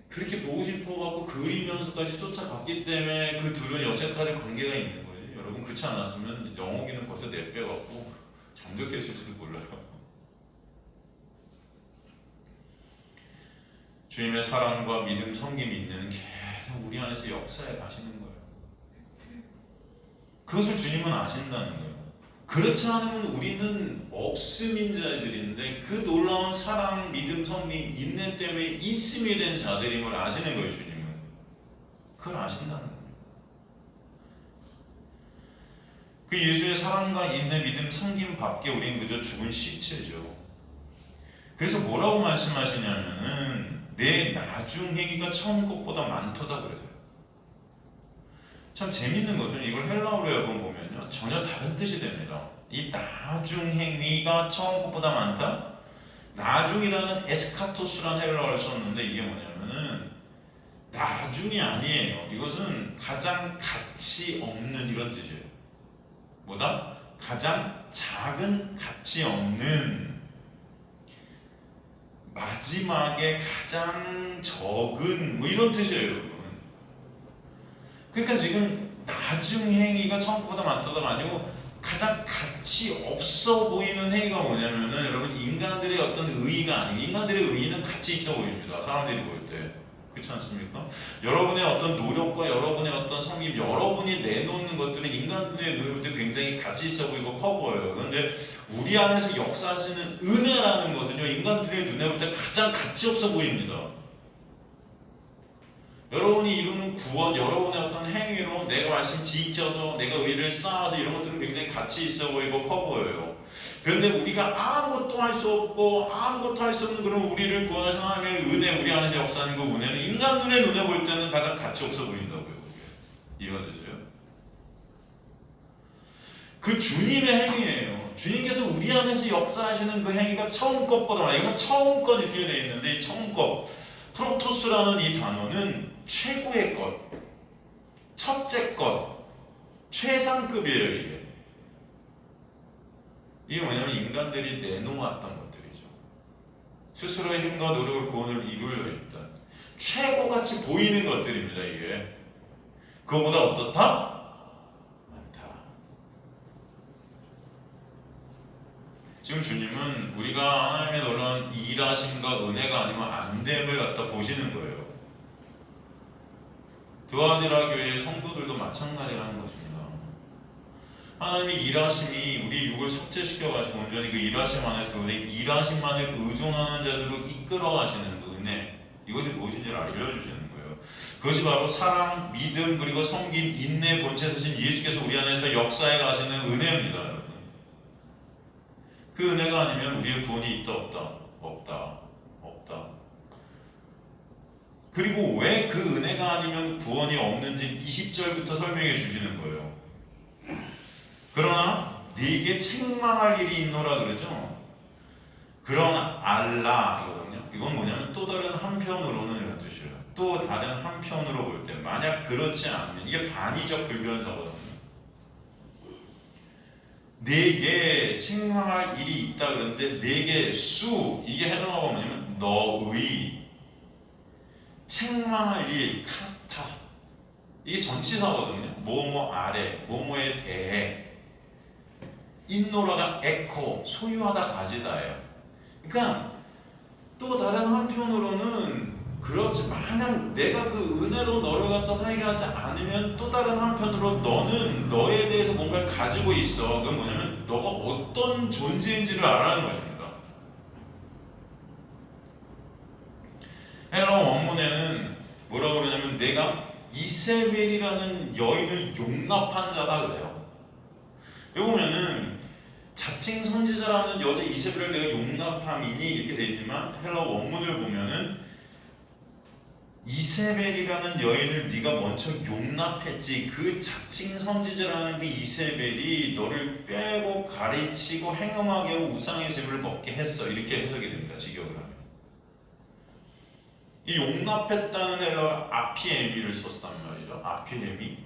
A: 그렇게 보고 싶어갖고 그리면서까지 쫓아갔기 때문에 그 둘은 여태까지 관계가 있는 거예요. 여러분 그렇지 않았으면 영옥이는 벌써 내빼갖고 잠적했을지도 몰라요. 주님의 사랑과 믿음, 섬김, 인내는 계속 우리 안에서 역사해 가시는 거예요. 그것을 주님은 아신다는 거예요. 그렇지 않으면 우리는 없음인 자들인데 그 놀라운 사랑, 믿음, 섬김, 인내 때문에 있음이 된 자들임을 아시는 거예요. 주님은 그걸 아신다는 거예요. 그 예수의 사랑과 인내, 믿음, 섬김 밖에 우리는 그저 죽은 시체죠. 그래서 뭐라고 말씀하시냐면은 내 나중 행위가 처음 것보다 많도다 그러세요. 참 재밌는 것은 이걸 헬라어로 여러분 보면요 전혀 다른 뜻이 됩니다. 이 나중 행위가 처음 것보다 많다? 나중이라는 에스카토스라는 헬라어를 썼는데 이게 뭐냐면은 나중이 아니에요. 이것은 가장 가치 없는 이런 뜻이에요. 뭐다? 가장 작은 가치 없는 마지막에 가장 적은 뭐 이런 뜻이에요, 여러분. 그러니까 지금 나중 행위가 처음보다 많다가 아니고 가장 가치 없어 보이는 행위가 뭐냐면은 여러분 인간들의 어떤 의의가 아니고 인간들의 의의는 가치 있어 보입니다. 사람들이 볼 때. 그렇지 않습니까? 여러분의 어떤 노력과 여러분의 어떤 성김, 여러분이 내놓는 것들은 인간들의 눈에 볼 때 굉장히 가치 있어 보이고 커 보여요. 그런데 우리 안에서 역사하시는 은혜라는 것은요, 인간들의 눈에 볼 때 가장 가치 없어 보입니다. 여러분이 이루는 구원, 여러분의 어떤 행위로 내가 말씀 지켜서 내가 의를 쌓아서 이런 것들은 굉장히 가치 있어 보이고 커 보여요. 그런데 우리가 아무것도 할 수 없고 아무것도 할 수 없는 그런 우리를 구원하신 하나님의 은혜, 우리 안에서 역사하는 그 은혜는 인간 눈에 볼 때는 가장 가치 없어 보인다고요. 이해가 되세요? 그 주님의 행위예요. 주님께서 우리 안에서 역사하시는 그 행위가 처음 것보다 많아요. 여기서 처음 것 이렇게 되어 있는데 이 처음 것, 프로토스라는 이 단어는 최고의 것, 첫째 것, 최상급이에요. 이게 뭐냐면 인간들이 내놓았던 것들이죠. 스스로의 힘과 노력을 구원을 이루려 했던 최고같이 보이는 것들입니다. 이게 그거보다 어떻다? 많다. 지금 주님은 우리가 하나님의 놀라운 일하심과 은혜가 아니면 안됨을 갖다 보시는 거예요. 드아디라 교회의 성도들도 마찬가지라는 것입니다. 하나님의 일하심이 우리 육을 삭제시켜가지고 온전히 그 일하심 안에서 그분의 일하심만을 의존하는 자들로 이끌어가시는 그 은혜, 이것이 무엇인지를 알려주시는 거예요. 그것이 바로 사랑, 믿음, 그리고 섬김, 인내 본체 되신 예수께서 우리 안에서 역사해 가시는 은혜입니다. 여러분. 그 은혜가 아니면 우리의 구원이 있다 없다? 없다. 그리고 왜 그 은혜가 아니면 구원이 없는지 20절부터 설명해 주시는 거예요. 그러나 네게 책망할 일이 있노라 그러죠. 그러나 알라 이거든요. 이건 뭐냐면 또 다른 한편으로는 이런 뜻이에요. 또 다른 한편으로 볼 때 만약 그렇지 않으면 이게 반의적 불변사거든요. 네게 책망할 일이 있다 그러는데 네게 수 이게 해석하면 뭐냐면 너의 책망할 일 카타 이게 전치사거든요. 뭐뭐 아래 뭐뭐에 대해 인노라가 에코 소유하다 가지다예요. 그러니까 또 다른 한편으로는 그렇지 만약 내가 그 은혜로 너를 갖다 살게 하지 않으면 또 다른 한편으로 너는 너에 대해서 뭔가를 가지고 있어. 그건 뭐냐면 너가 어떤 존재인지를 알아는 것입니다. 헬라어 원문에는 뭐라고 그러냐면 내가 이세벨이라는 여인을 용납한 자다 그래요. 여기 보면은 자칭 선지자라는 여자 이세벨을 내가 용납함이니 이렇게 되어 있지만 헬라어 원문을 보면은 이세벨이라는 여인을 네가 먼저 용납했지. 그 자칭 선지자라는 그 이세벨이 너를 빼고 가르치고 행음하게 하고 우상의 제물을 먹게 했어. 이렇게 해석이 됩니다. 직역을 하면. 이 용납했다는 헬라어 아피에미를 썼단 말이죠. 아피에미.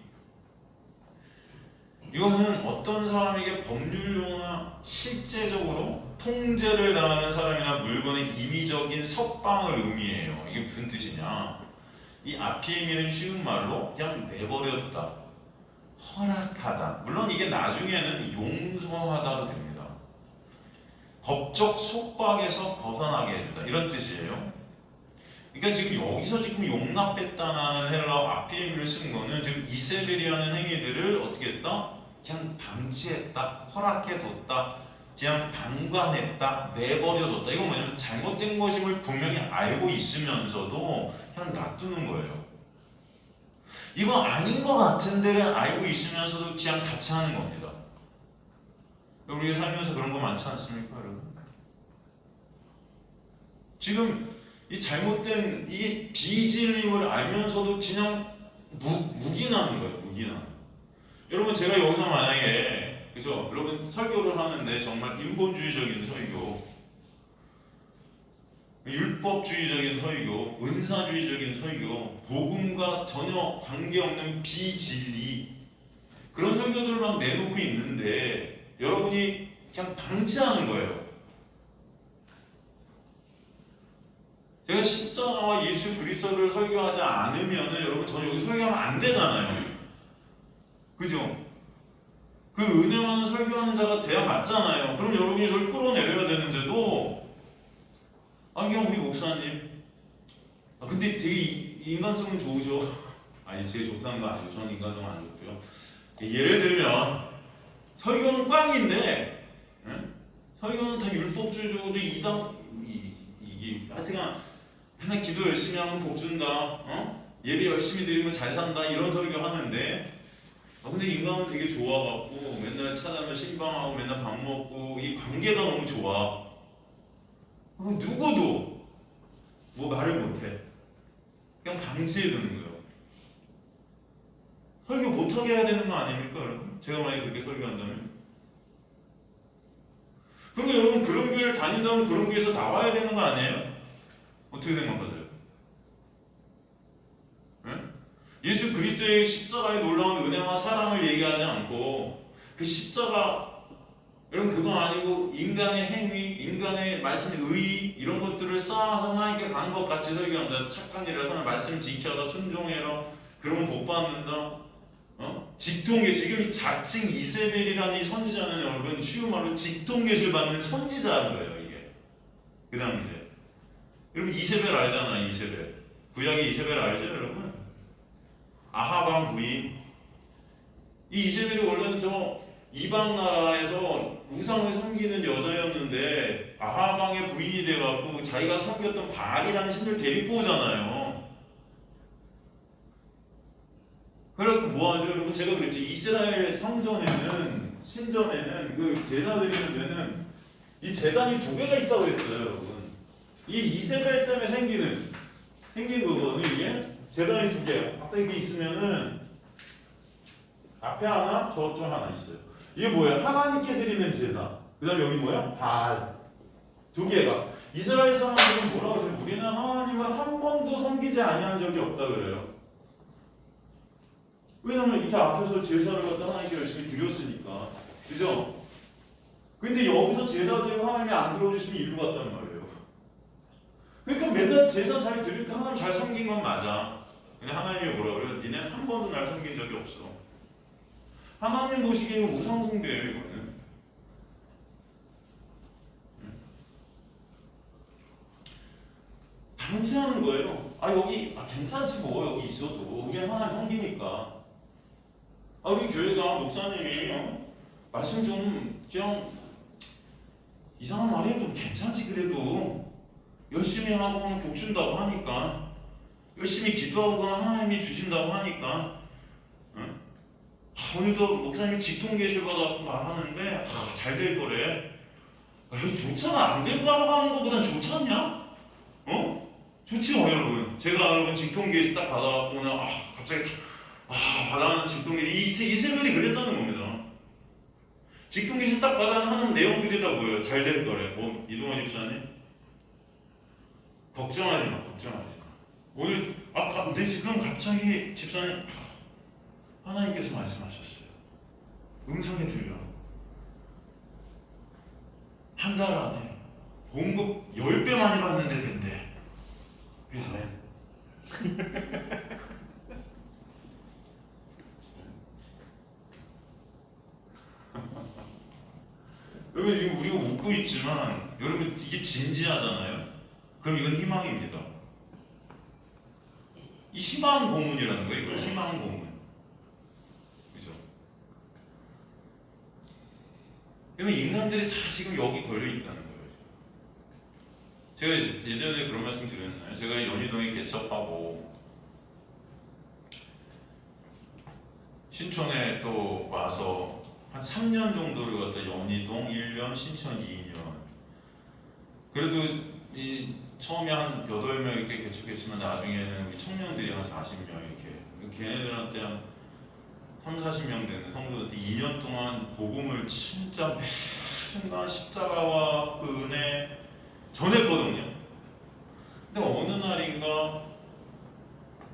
A: 이것은 어떤 사람에게 법률용어나 실제적으로 통제를 당하는 사람이나 물건의 임의적인 석방을 의미해요. 이게 무슨 뜻이냐? 이 아피에미는 쉬운 말로 그냥 내버려두다, 허락하다. 물론 이게 나중에는 용서하다도 됩니다. 법적 속박에서 벗어나게 해주다 이런 뜻이에요. 그러니까 지금 여기서 지금 용납했다는 헬라어 아피에미를 쓴 거는 지금 이세벨이라는 행위들을 어떻게 했다? 그냥 방치했다, 허락해뒀다, 그냥 방관했다, 내버려뒀다. 이건 뭐냐면 잘못된 것임을 분명히 알고 있으면서도 그냥 놔두는 거예요. 이건 아닌 것 같은 데를 알고 있으면서도 그냥 같이 하는 겁니다. 우리 살면서 그런 거 많지 않습니까, 여러분? 지금 이 잘못된 이게 비진림을 알면서도 그냥 묵인하는 거예요. 묵인하는. 여러분 제가 여기서 만약에 그죠? 여러분 설교를 하는데 정말 인본주의적인 설교, 율법주의적인 설교, 은사주의적인 설교, 복음과 전혀 관계없는 비진리 그런 설교들을 막 내놓고 있는데 여러분이 그냥 방치하는 거예요. 제가 십자가와 예수 그리스도를 설교하지 않으면은 여러분 저는 여기 설교하면 안 되잖아요. 그죠? 그 은혜만 설교하는 자가 돼야 맞잖아요. 그럼 여러분이 저를 끌어내려야 되는데도 그냥 우리 목사님 근데 되게 인간성은 좋으셔. 아니 제일 좋다는 거 아니고 저는 인간성 안 좋고요. 예를 들면 설교는 꽝인데 설교는 다 율법주의적으로 이게 하여튼간 맨날 기도 열심히 하면 복 준다. 예배 열심히 드리면 잘 산다. 이런 설교 하는데 근데 인간은 되게 좋아갖고 맨날 찾아면 신방하고 맨날 밥 먹고 이 관계가 너무 좋아. 누구도 뭐 말을 못해. 그냥 방치해두는 거예요. 설교 못하게 해야 되는 거 아닙니까 여러분? 제가 만약에 그렇게 설교한다면? 그리고 여러분 그런 교회를 다닌다면 그런 교회에서 나와야 되는 거 아니에요? 어떻게 생각하세요? 예수 그리스도의 십자가의 놀라운 은혜와 사랑을 얘기하지 않고 그 십자가 여러분 그건 아니고 인간의 행위, 인간의 말씀의 의 이런 것들을 쌓아서 하나님께 가는 것 같이 설교한다. 착한 일을 하면 말씀 지켜라, 순종해라, 그러면 복 받는다. 직통계 지금 이 자칭 이세벨이라는 이 선지자는 여러분 쉬운 말로 직통계시를 받는 선지자인 거예요 이게. 그 당시에 여러분 이세벨 알잖아요. 이세벨 구약의 이세벨 알죠 여러분? 아하방 부인. 이 이세벨이 원래는 저 이방 나라에서 우상을 섬기는 여자였는데 아하방의 부인이 돼갖고 자기가 섬겼던 바알이라는 신을 데리고 오잖아요. 그래갖고 뭐하죠 여러분? 제가 그랬죠. 이스라엘 성전에는 신전에는 그 제사 드리는 데는 이 제단이 두 개가 있다고 그랬어요 여러분. 이 이세벨 때문에 생긴 거거든요 이게. 제단이 두 개, 아까 이게 있으면은 앞에 하나, 저쪽 하나 있어요. 이게 뭐야? 하나님께 드리는 제사. 그 다음에 여기 뭐야? 바알. 두 개가. 이스라엘 사람들은 뭐라고 해요? 우리는 하나님을 한 번도 섬기지 아니한 적이 없다 그래요. 왜냐면 이렇게 앞에서 제사를 갖다 하나님께 열심히 드렸으니까. 그죠? 근데 여기서 제사 드리고 하나님이 안 들어주시면 일로 갔단 말이에요. 그러니까 맨날 제사 잘 드리니까 하나님 잘 섬긴 건 맞아. 근데 하나님이 뭐라 그래요? 니네 한 번도 날 섬긴 적이 없어. 하나님 보시기에는 우상숭배예요 이거는. 방치하는 거예요. 여기 괜찮지 뭐 여기 있어도 우리는 하나님 섬기니까. 우리 교회가 목사님이 말씀 좀 그냥 이상한 말 해도 괜찮지 그래도 열심히 하고 복 준다고 하니까 열심히 기도하거나 하나님이 주신다고 하니까 오늘도 목사님이 직통계실 받아서 말하는데 잘 될 거래. 좋잖아. 안 될 거라고 하는 것보단 좋잖냐? 좋지요 여러분. 제가 여러분 직통계실 딱 받아갖고는 갑자기 받아는 직통계실 이세벨이 그랬다는 겁니다. 직통계실 딱 받아는 하는 내용들이 다 뭐예요? 잘 될 거래. 이동환 집사님 걱정하지 마. 오늘 근데 지금 갑자기 집사님 하나님께서 말씀하셨어요. 음성이 들려. 한 달 안에 봉급 10배 많이 받는데 된대. 그래서 여러분 지금 우리가 웃고 있지만 여러분 이게 진지하잖아요. 그럼 이건 희망입니다. 이 희망 고문이라는 거예요. 이거 희망 고문. 그죠? 그러면 인간들이 다 지금 여기 걸려 있다는 거예요. 제가 예전에 그런 말씀 드렸나요? 제가 연희동에 개척하고 신촌에 또 와서 한 3년 정도를 갖다 연희동 1년, 신촌 2년. 그래도 처음에 한 8명 이렇게 개척했지만 나중에는 우리 청년들이 한 40명 이렇게. 걔네들한테 한 30-40명 되는 성도들한테 2년 동안 복음을 진짜 매 순간 십자가와 그 은혜 전했거든요. 근데 어느 날인가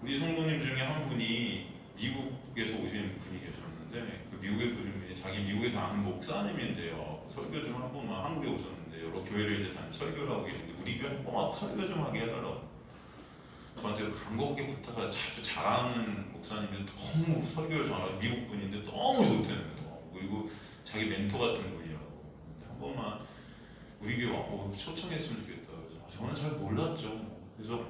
A: 우리 성도님 중에 한 분이 미국에서 오신 분이 계셨는데 그 미국에서 오신 분이 자기 미국에서 아는 목사님인데요. 설교 좀 한 번만 한국에 오셨는데 여러 교회를 이제 설교를 하고 계신데 우리 교회 한 번만 설교 좀 하게 해달라고 저한테 간곡하게 부탁하자. 자주 잘하는 목사님인데 너무 설교를 잘하고 미국 분인데 너무 좋다는 거. 그리고 자기 멘토 같은 분이라고. 한 번만 우리 교회 초청했으면 좋겠다. 그래서 저는 잘 몰랐죠. 그래서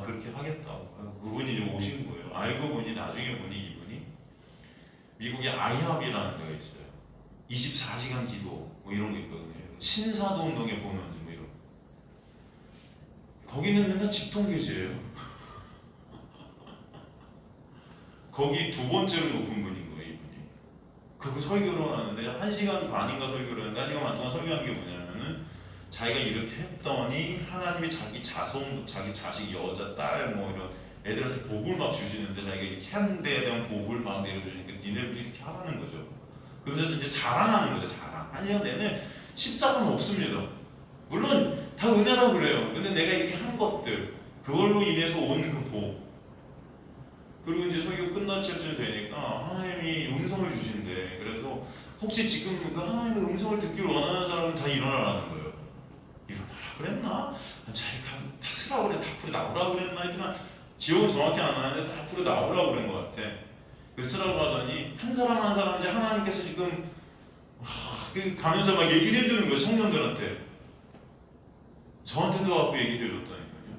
A: 그렇게 하겠다고. 그분이 이제 오신 거예요. 알고 보니 나중에 보니 이분이 미국에 아이합이라는 데가 있어요. 24시간 기도 뭐 이런 거 있거든요. 신사도 운동에 보면 뭐 이런. 거기는 맨날 직통계제예요. 거기 두 번째로 높은 분인 거예요, 이분이. 그 설교를 하는데 1시간 반인가 설교를 하는데 1시간 반 동안 설교하는 게 뭐냐면은 자기가 이렇게 했더니 하나님이 자기 자손, 자기 자식, 여자, 딸 뭐 이런 애들한테 복을 막 주시는데 자기가 이렇게 한 데에 대한 복을 막 내려주니까 니네들이 이렇게 하라는 거죠. 그래서 이제 자랑하는 거죠, 자랑. 1시간 내내 십자가는 없습니다. 물론 다 은혜라 그래요. 근데 내가 이렇게 한 것들 그걸로 인해서 온 그 복. 그리고 이제 설교 끝나쯤 되니까 하나님이 음성을 주신대. 그래서 혹시 지금 그 하나님의 음성을 듣기를 원하는 사람은 다 일어나라는 거예요. 일어나라 그랬나? 자기가 다 쓰라고 그래, 다 앞으로 나오라 그랬나? 하여튼 기억은 정확히 안 나는데 다 앞으로 나오라 그런 것 같아. 그 쓰라고 하더니 한 사람 한 사람 이제 하나님께서 지금 가면서 막 얘기를 해주는 거예요, 청년들한테. 저한테도 와서 얘기를 해줬다니까요.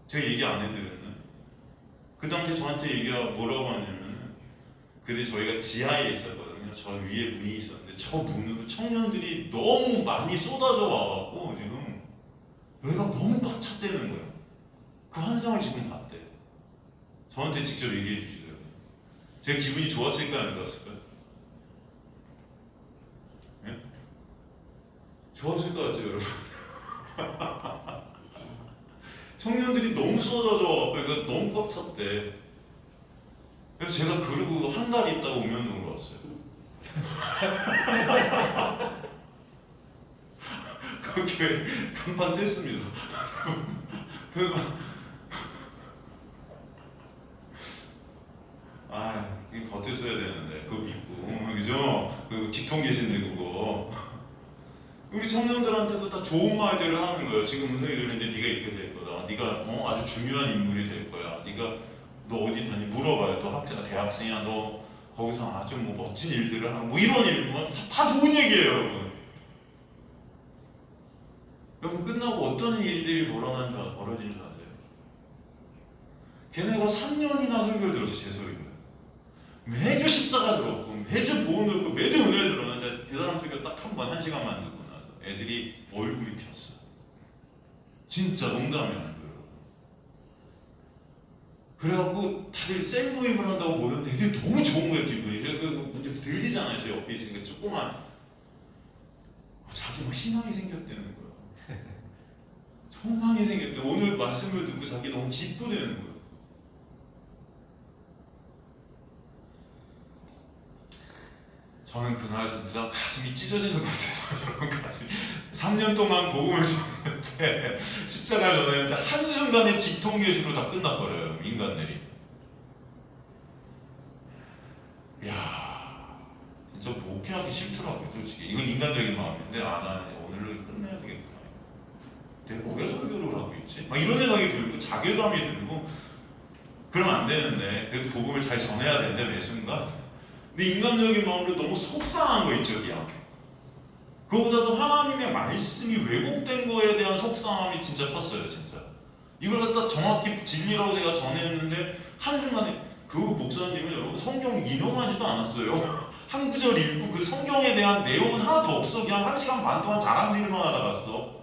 A: 제가 얘기 안 해드렸네. 그 당시에 저한테 얘기가 뭐라고 하냐면은 그때 저희가 지하에 있었거든요. 저 위에 문이 있었는데 저 문으로 청년들이 너무 많이 쏟아져 와갖고 지금 여기가 너무 꽉 찼다는 거예요. 그 환상을 지금 봤대. 저한테 직접 얘기해 주시더라고요. 제 기분이 좋았을까요? 안 좋았을까요? 네? 좋았을 것 같죠, 여러분? 청년들이 너무 쏟아져 그러니까 너무 꽉 찼대. 그래서 제가 그러고 한 달 있다가 옥면동으로 왔어요. 그 교회 간판 뗐습니다. 이거 버텼어야 되는데 그거 믿고 그죠? 그 직통 계신데 그거 우리 청년들한테도 다 좋은 말들을 하는 거예요. 지금 음성이 들리는데 네가 이렇게 될 거다. 네가 아주 중요한 인물이 될 거야. 네가 너 어디 다니 물어봐요. 또 학생 대학생이야. 너 거기서 아주 뭐 멋진 일들을 하고 뭐 이런 일 다 좋은 얘기예요, 여러분. 여러분 끝나고 어떤 일들이 벌어진 줄 아세요? 걔네가 3년이나 설교를 들었어요. 제 설교. 매주 십자가 들었고 매주 복음 들었고 매주 은혜를 들었는데 그 사람 설교 딱 한 번 1시간만 듣고 나서 애들이 얼굴이 폈어. 진짜 농담이 아니고요. 그래갖고 다들 셀 모임을 한다고 모였는데 애들이 너무 좋은 거예요, 기분이. 이제 들리잖아요, 저 옆에 있으니까 조그만 자기 막 희망이 생겼다는 거야. 소망이 생겼대. 오늘 말씀을 듣고 자기 너무 기쁘다는 거야. 저는 그날 진짜 가슴이 찢어지는 것 같아서 여러분 가슴이 3년 동안 복음을 전했는데 십자가를 전했는데 한순간에 직통계시로 다 끝나버려요, 인간들이. 이야 진짜 목회하기 싫더라고요, 솔직히. 이건 인간적인 마음인데 나 오늘로 끝내야 되겠구나. 내가 왜 설교를 하고 있지? 막 이런 생각이 들고 자괴감이 들고 그러면 안 되는데 그래도 복음을 잘 전해야 되는데 매 순간 근데 인간적인 마음으로 너무 속상한 거 있죠, 그냥. 그거보다도 하나님의 말씀이 왜곡된 거에 대한 속상함이 진짜 컸어요, 진짜. 이걸 갖다 정확히 진리라고 제가 전했는데 한순간에 그 목사님은 여러분 성경 인용하지도 않았어요. 한 구절 읽고 그 성경에 대한 내용은 하나도 없어. 그냥 1시간 반 동안 자랑질만 하다 갔어.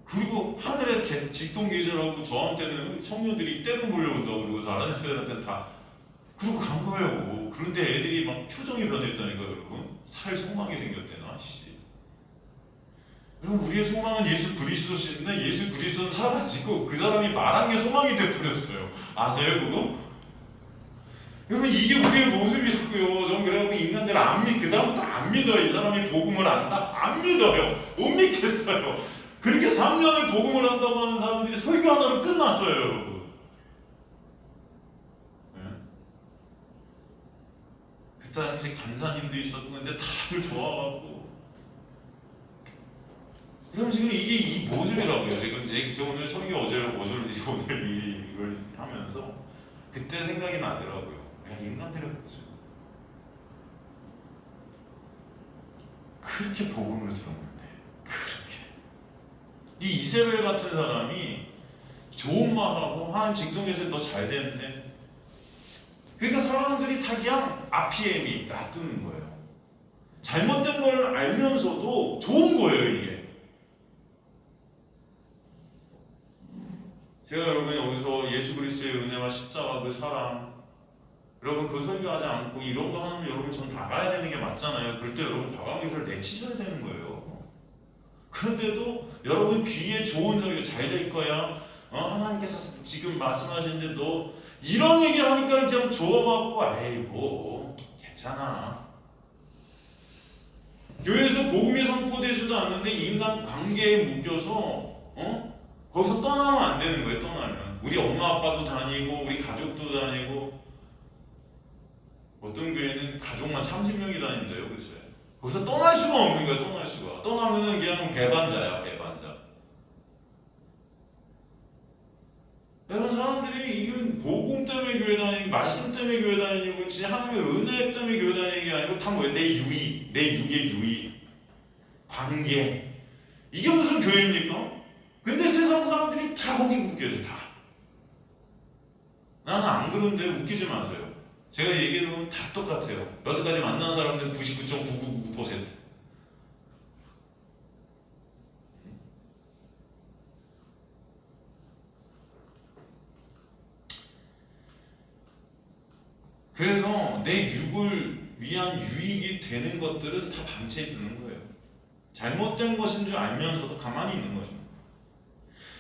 A: 그리고 하늘에 직통 계절하고 저한테는 청년들이 때로 몰려온다고 그러고 다른 애들한테는 다 그러고 간 거예요. 그런데 애들이 막 표정이 변했다니까요, 여러분. 살 소망이 생겼대나, 씨. 여러분, 우리의 소망은 예수 그리스도신데 예수 그리스도는 사라지고 그 사람이 말한 게 소망이 돼버렸어요. 아세요, 그거? 여러분, 이게 우리의 모습이었고요. 전 그래갖고 인간들 그다음부터 안 믿어요. 이 사람이 복음을 안다? 안 믿어요. 못 믿겠어요. 그렇게 3년을 복음을 한다고 하는 사람들이 설교 하나로 끝났어요, 여러분. 당시 간사님도 있었고 근데 다들 좋아하고 그럼 지금 이게 이 모습이라고요. 지금 제가 오늘 설교 오늘 이걸 하면서 그때 생각이 나더라고요. 야, 인간들의 모습 그렇게 복음을 들었는데 그렇게 이 이세벨 같은 사람이 좋은 말하고 하나님 직통에서 너 잘 되는데 그러니까 사람들이 다 그냥 아피엠이 놔두는 거예요. 잘못된 걸 알면서도 좋은 거예요 이게. 제가 여러분 여기서 예수 그리스도의 은혜와 십자가 그 사랑 여러분 그 설교하지 않고 이런 거 하면 여러분 전 나가야 되는 게 맞잖아요. 그럴 때 여러분 과감히를 내치셔야 되는 거예요. 그런데도 여러분 귀에 좋은 설교 잘 될 거야. 하나님께서 지금 말씀하시는데 너 이런 얘기 하니까 그냥 좋아갖고 아이 뭐 괜찮아. 교회에서 복음이 선포되지도 않는데 인간 관계에 묶여서 거기서 떠나면 안 되는 거예요. 떠나면 우리 엄마 아빠도 다니고 우리 가족도 다니고 어떤 교회는 가족만 30명이 다닌대요. 글쎄 거기서 떠날 수가 없는 거예요. 떠날 수가. 떠나면은 그냥 배반자야. 배반자. 여러분 사람들이 이건 복음 때문에 교회 다니고 말씀 때문에 교회 다니고 진짜 하나님의 은혜 때문에 교회 다니는 게 아니고 다 뭐예요? 내 유익, 내 육의 유익, 관계 이게 무슨 교회입니까? 근데 세상 사람들이 다 거기 묶여져 다. 나는 안 그런데 웃기지 마세요. 제가 얘기해보면 다 똑같아요. 여태까지 만나는 사람들은 99.999%. 그래서 내 육을 위한 유익이 되는 것들은 다 방치해 두는 거예요. 잘못된 것인 줄 알면서도 가만히 있는 거죠.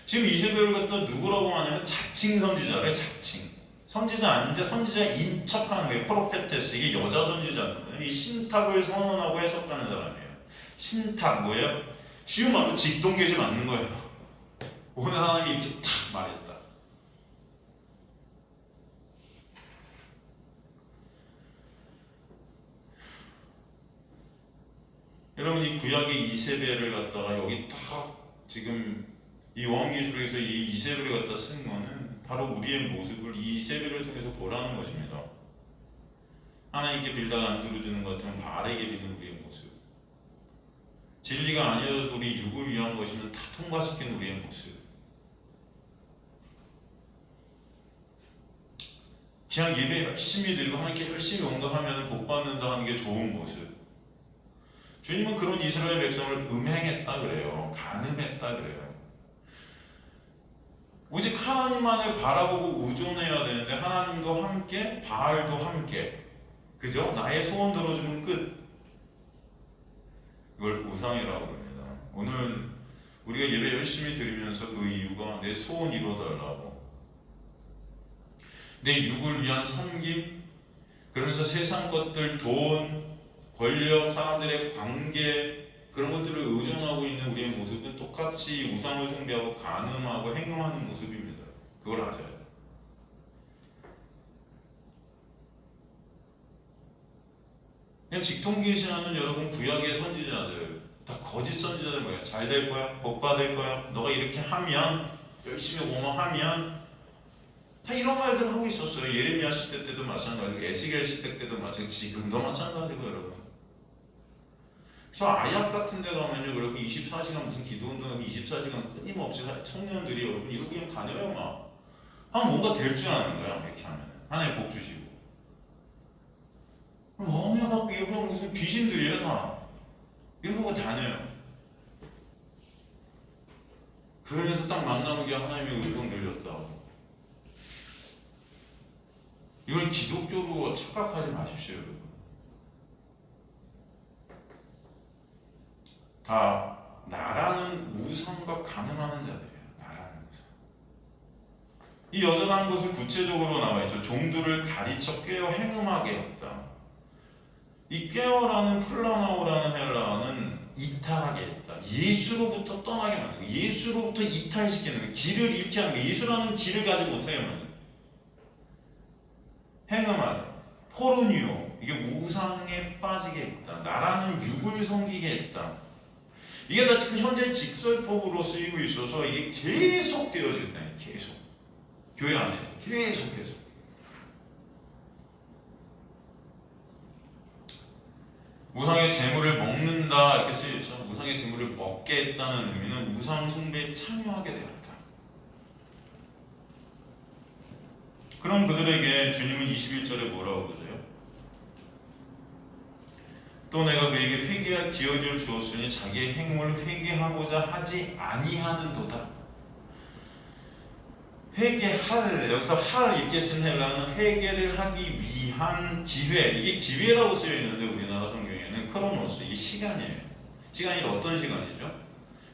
A: 지금 이세벨을 갖다 누구라고 하냐면 자칭 선지자래. 자칭 선지자 아닌데 선지자인 척하는 거예요. 프로페테스. 이게 여자 선지자거든요. 이 신탁을 선언하고 해석하는 사람이에요. 신탁 뭐예요? 쉬운 말로 직동계시 맞는 거예요. 오늘 하나님이 이렇게 탁 말했다. 여러분 이 구약의 이세벨을 갖다가 여기 딱 지금 이 요한계시록에서 이 이세벨을 갖다 쓴 거는 바로 우리의 모습을 이 이세벨을 통해서 보라는 것입니다. 하나님께 빌다가 안 들어주는 것 같으면 바알에게 비는 우리의 모습. 진리가 아니어도 우리 육을 위한 것이면 다 통과시킨 우리의 모습. 그냥 예배 열심히 드리고 하나님께 열심히 온가하면 복 받는다 하는 게 좋은 모습. 주님은 그런 이스라엘 백성을 음행했다 그래요. 간음했다 그래요. 오직 하나님만을 바라보고 의존해야 되는데 하나님도 함께 바알도 함께 그죠? 나의 소원 들어주면 끝. 이걸 우상이라고 합니다. 오늘 우리가 예배 열심히 드리면서 그 이유가 내 소원 이뤄달라고 내 육을 위한 섬김 그러면서 세상 것들 돈 권력, 사람들의 관계 그런 것들을 의존하고 있는 우리의 모습은 똑같이 우상을 숭배하고 간음하고 행동하는 모습입니다. 그걸 아셔야 돼요. 그냥 직통계시하는 여러분 구약의 선지자들 다 거짓 선지자들 뭐야? 잘 될 거야? 복 받을 거야? 너가 이렇게 하면 열심히 공헌하면 다 이런 말들 하고 있었어요. 예레미야 시대 때도 마찬가지고 에스겔 시대 때도 마찬가지고 지금도 마찬가지고 여러분. 저 아약 같은 데 가면요, 여러분 24시간 무슨 기도 운동하고 24시간 끊임없이 청년들이 여러분 이렇게 그냥 다녀요 막. 뭔가 될 줄 아는 거야 이렇게 하면. 하나님 복 주시고. 멍해갖고 이러고 무슨 귀신들이에요 다. 이러고 다녀요. 그러면서 딱 만나는 게 하나님의 음성 들렸다. 이걸 기독교로 착각하지 마십시오 여러분. 다 나라는 우상과 간음하는 자들이에요. 나라는 우상. 이 여자가 한 것을 구체적으로 나와있죠. 종들을 가르쳐 꿰어 행음하게 했다. 이 꿰어라는 플라나오라는 헬라어는 이탈하게 했다. 예수로부터 떠나게 만드는 거예요. 예수로부터 이탈시키는 거예요. 길을 잃게 하는 거예요. 예수라는 길을 가지 못하게 만드는 거예요. 행음하다. 포르니오. 이게 우상에 빠지게 했다. 나라는 육을 섬기게 했다. 이게 다 지금 현재 직설법으로 쓰이고 있어서 이게 계속 되어지겠다. 계속. 교회 안에서 계속. 우상의 재물을 먹는다 이렇게 쓰여있죠. 우상의 재물을 먹게 했다는 의미는 우상 숭배에 참여하게 되었다. 그럼 그들에게 주님은 21절에 뭐라고 그러세요? 또 내가 그에게 회개할 기회를 주었으니 자기의 행위를 회개하고자 하지 아니하는도다. 회개할, 여기서 할 이렇게 쓴 헬라는 회개를 하기 위한 기회, 이게 기회라고 쓰여 있는데 우리나라 성경에는 크로노스, 이게 시간이에요. 시간이 어떤 시간이죠?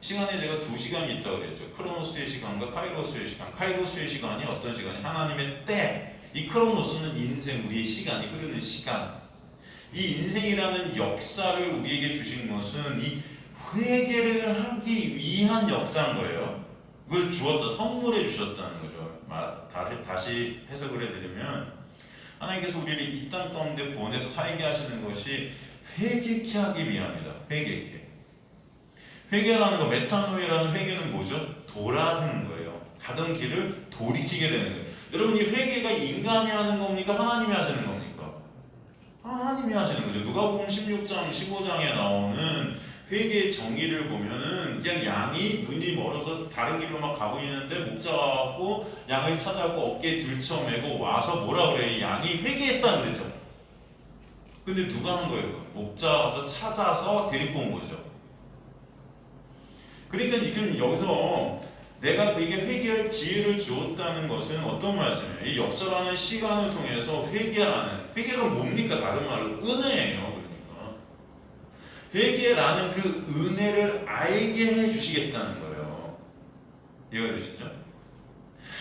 A: 시간에 제가 두 시간이 있다고 그랬죠. 크로노스의 시간과 카이로스의 시간. 카이로스의 시간이 어떤 시간이? 하나님의 때. 이 크로노스는 인생, 우리의 시간이 흐르는 시간. 이 인생이라는 역사를 우리에게 주신 것은 이 회개를 하기 위한 역사인 거예요. 그걸 주었다, 선물해 주셨다는 거죠. 다시 해석을 해드리면 하나님께서 우리를 이 땅 가운데 보내서 살게 하시는 것이 회개케 하기 위함이다. 회개라는 거, 메타노이라는 회개는 뭐죠? 돌아서는 거예요. 가던 길을 돌이키게 되는 거예요. 여러분, 이 회개가 인간이 하는 겁니까? 하나님이 하시는 겁니까? 하나님이 하시는 거죠. 누가복음 16장, 15장에 나오는 회개의 정의를 보면은 그냥 양이 눈이 멀어서 다른 길로 막 가고 있는데 목자가 와서 양을 찾아갖고 어깨에 들쳐매고 와서 뭐라 그래요? 양이 회개했다 그랬죠. 근데 누가 한 거예요? 목자가 와서 찾아서 데리고 온 거죠. 그러니까 지금 여기서 내가 그에게 회개할 기회를 주었다는 것은 어떤 말씀이에요? 이 역사라는 시간을 통해서 회개가 뭡니까? 다른 말로 은혜예요. 회개라는 그 은혜를 알게 해주시겠다는 거예요. 이해가 되시죠?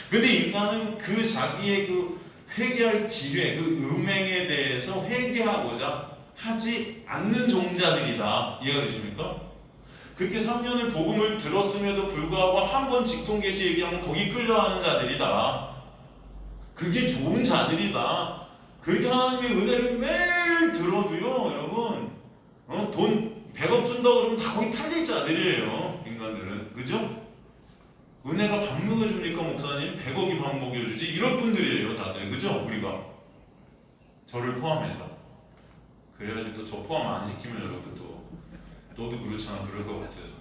A: 근데 인간은 그 자기의 그 회개할 기회, 그 음행에 대해서 회개하고자 하지 않는 종자들이다. 이해가 되십니까? 그렇게 3년을 복음을 들었음에도 불구하고 한 번 직통계시 얘기하면 거기 끌려가는 자들이다. 그게 좋은 자들이다. 그렇게 하나님의 은혜를 매일 들어도요, 여러분, 돈 100억 준다고 그러면 다 거기 팔릴 자들이에요. 인간들은. 그죠? 은혜가 밥 먹여주니까 목사님 100억이 밥 먹여주지 이런 분들이에요. 다들. 그죠? 우리가 저를 포함해서. 그래가지고 또 저 포함 안 시키면 여러분 또 너도 그렇잖아 그럴 것 같아서.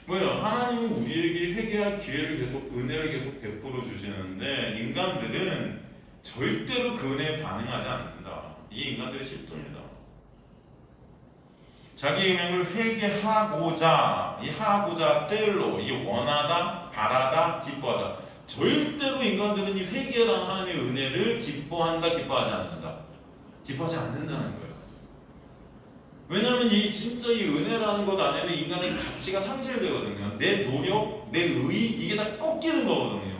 A: 뭐예요? 하나님은 우리에게 회개할 기회를 계속, 은혜를 계속 베풀어 주시는데 인간들은 절대로 그 은혜에 반응하지 않는다. 이 인간들의 실존이다. 자기 음행을 회개하고자, 이 하고자 뗄로, 이 원하다, 바라다, 기뻐하다. 절대로 인간들은 이 회개라는 하나님의 은혜를 기뻐한다, 기뻐하지 않는다. 기뻐하지 않는다는 거예요. 왜냐하면 이 진짜 이 은혜라는 것 안에는 인간의 가치가 상실되거든요. 내 노력, 내 의, 이게 다 꺾이는 거거든요.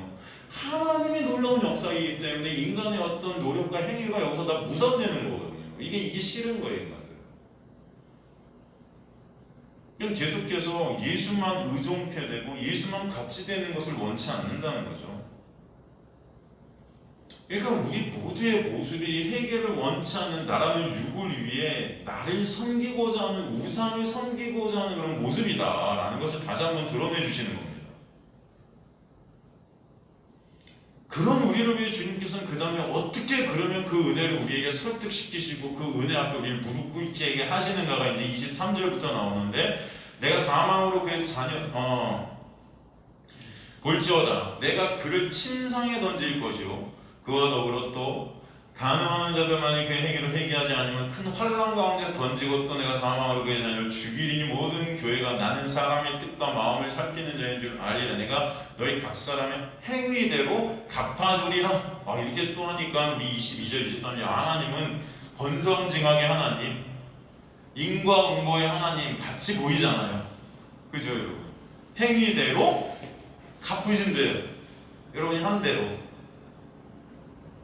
A: 하나님의 놀라운 역사이기 때문에 인간의 어떤 노력과 행위가 여기서 다 무산되는 거거든요. 이게 싫은 거예요, 인간들. 그냥 계속해서 예수만 의존케 되고 예수만 같이 되는 것을 원치 않는다는 거죠. 그러니까 우리 모두의 모습이 회개를 원치 않는 나라는 육을 위해 나를 섬기고자 하는, 우상을 섬기고자 하는 그런 모습이다라는 것을 다시 한번 드러내 주시는 겁니다. 그런 우리를 위해 주님께서는 그 다음에 어떻게 그러면 그 은혜를 우리에게 설득시키시고 그 은혜 앞에 우리를 무릎 꿇게 하시는가가 이제 23절부터 나오는데, 내가 사망으로 그의 자녀 볼지어다 내가 그를 침상에 던질 것이요 그와 더불어 또 간음하는 자들만이 그의 행위를 회개하지 않으면 큰 환난 가운데 던지고 또 내가 사망으로 그의 자녀를 죽이리니 모든 교회가 나는 사람의 뜻과 마음을 살피는 자인 줄 알리라. 내가 너희 각 사람의 행위대로 갚아주리라. 이렇게 또 하니까 22절 23절 하나님은 번성징악의 하나님, 인과 응보의 하나님 같이 보이잖아요. 그죠 여러분? 행위대로 갚으신대요. 여러분이 한 대로.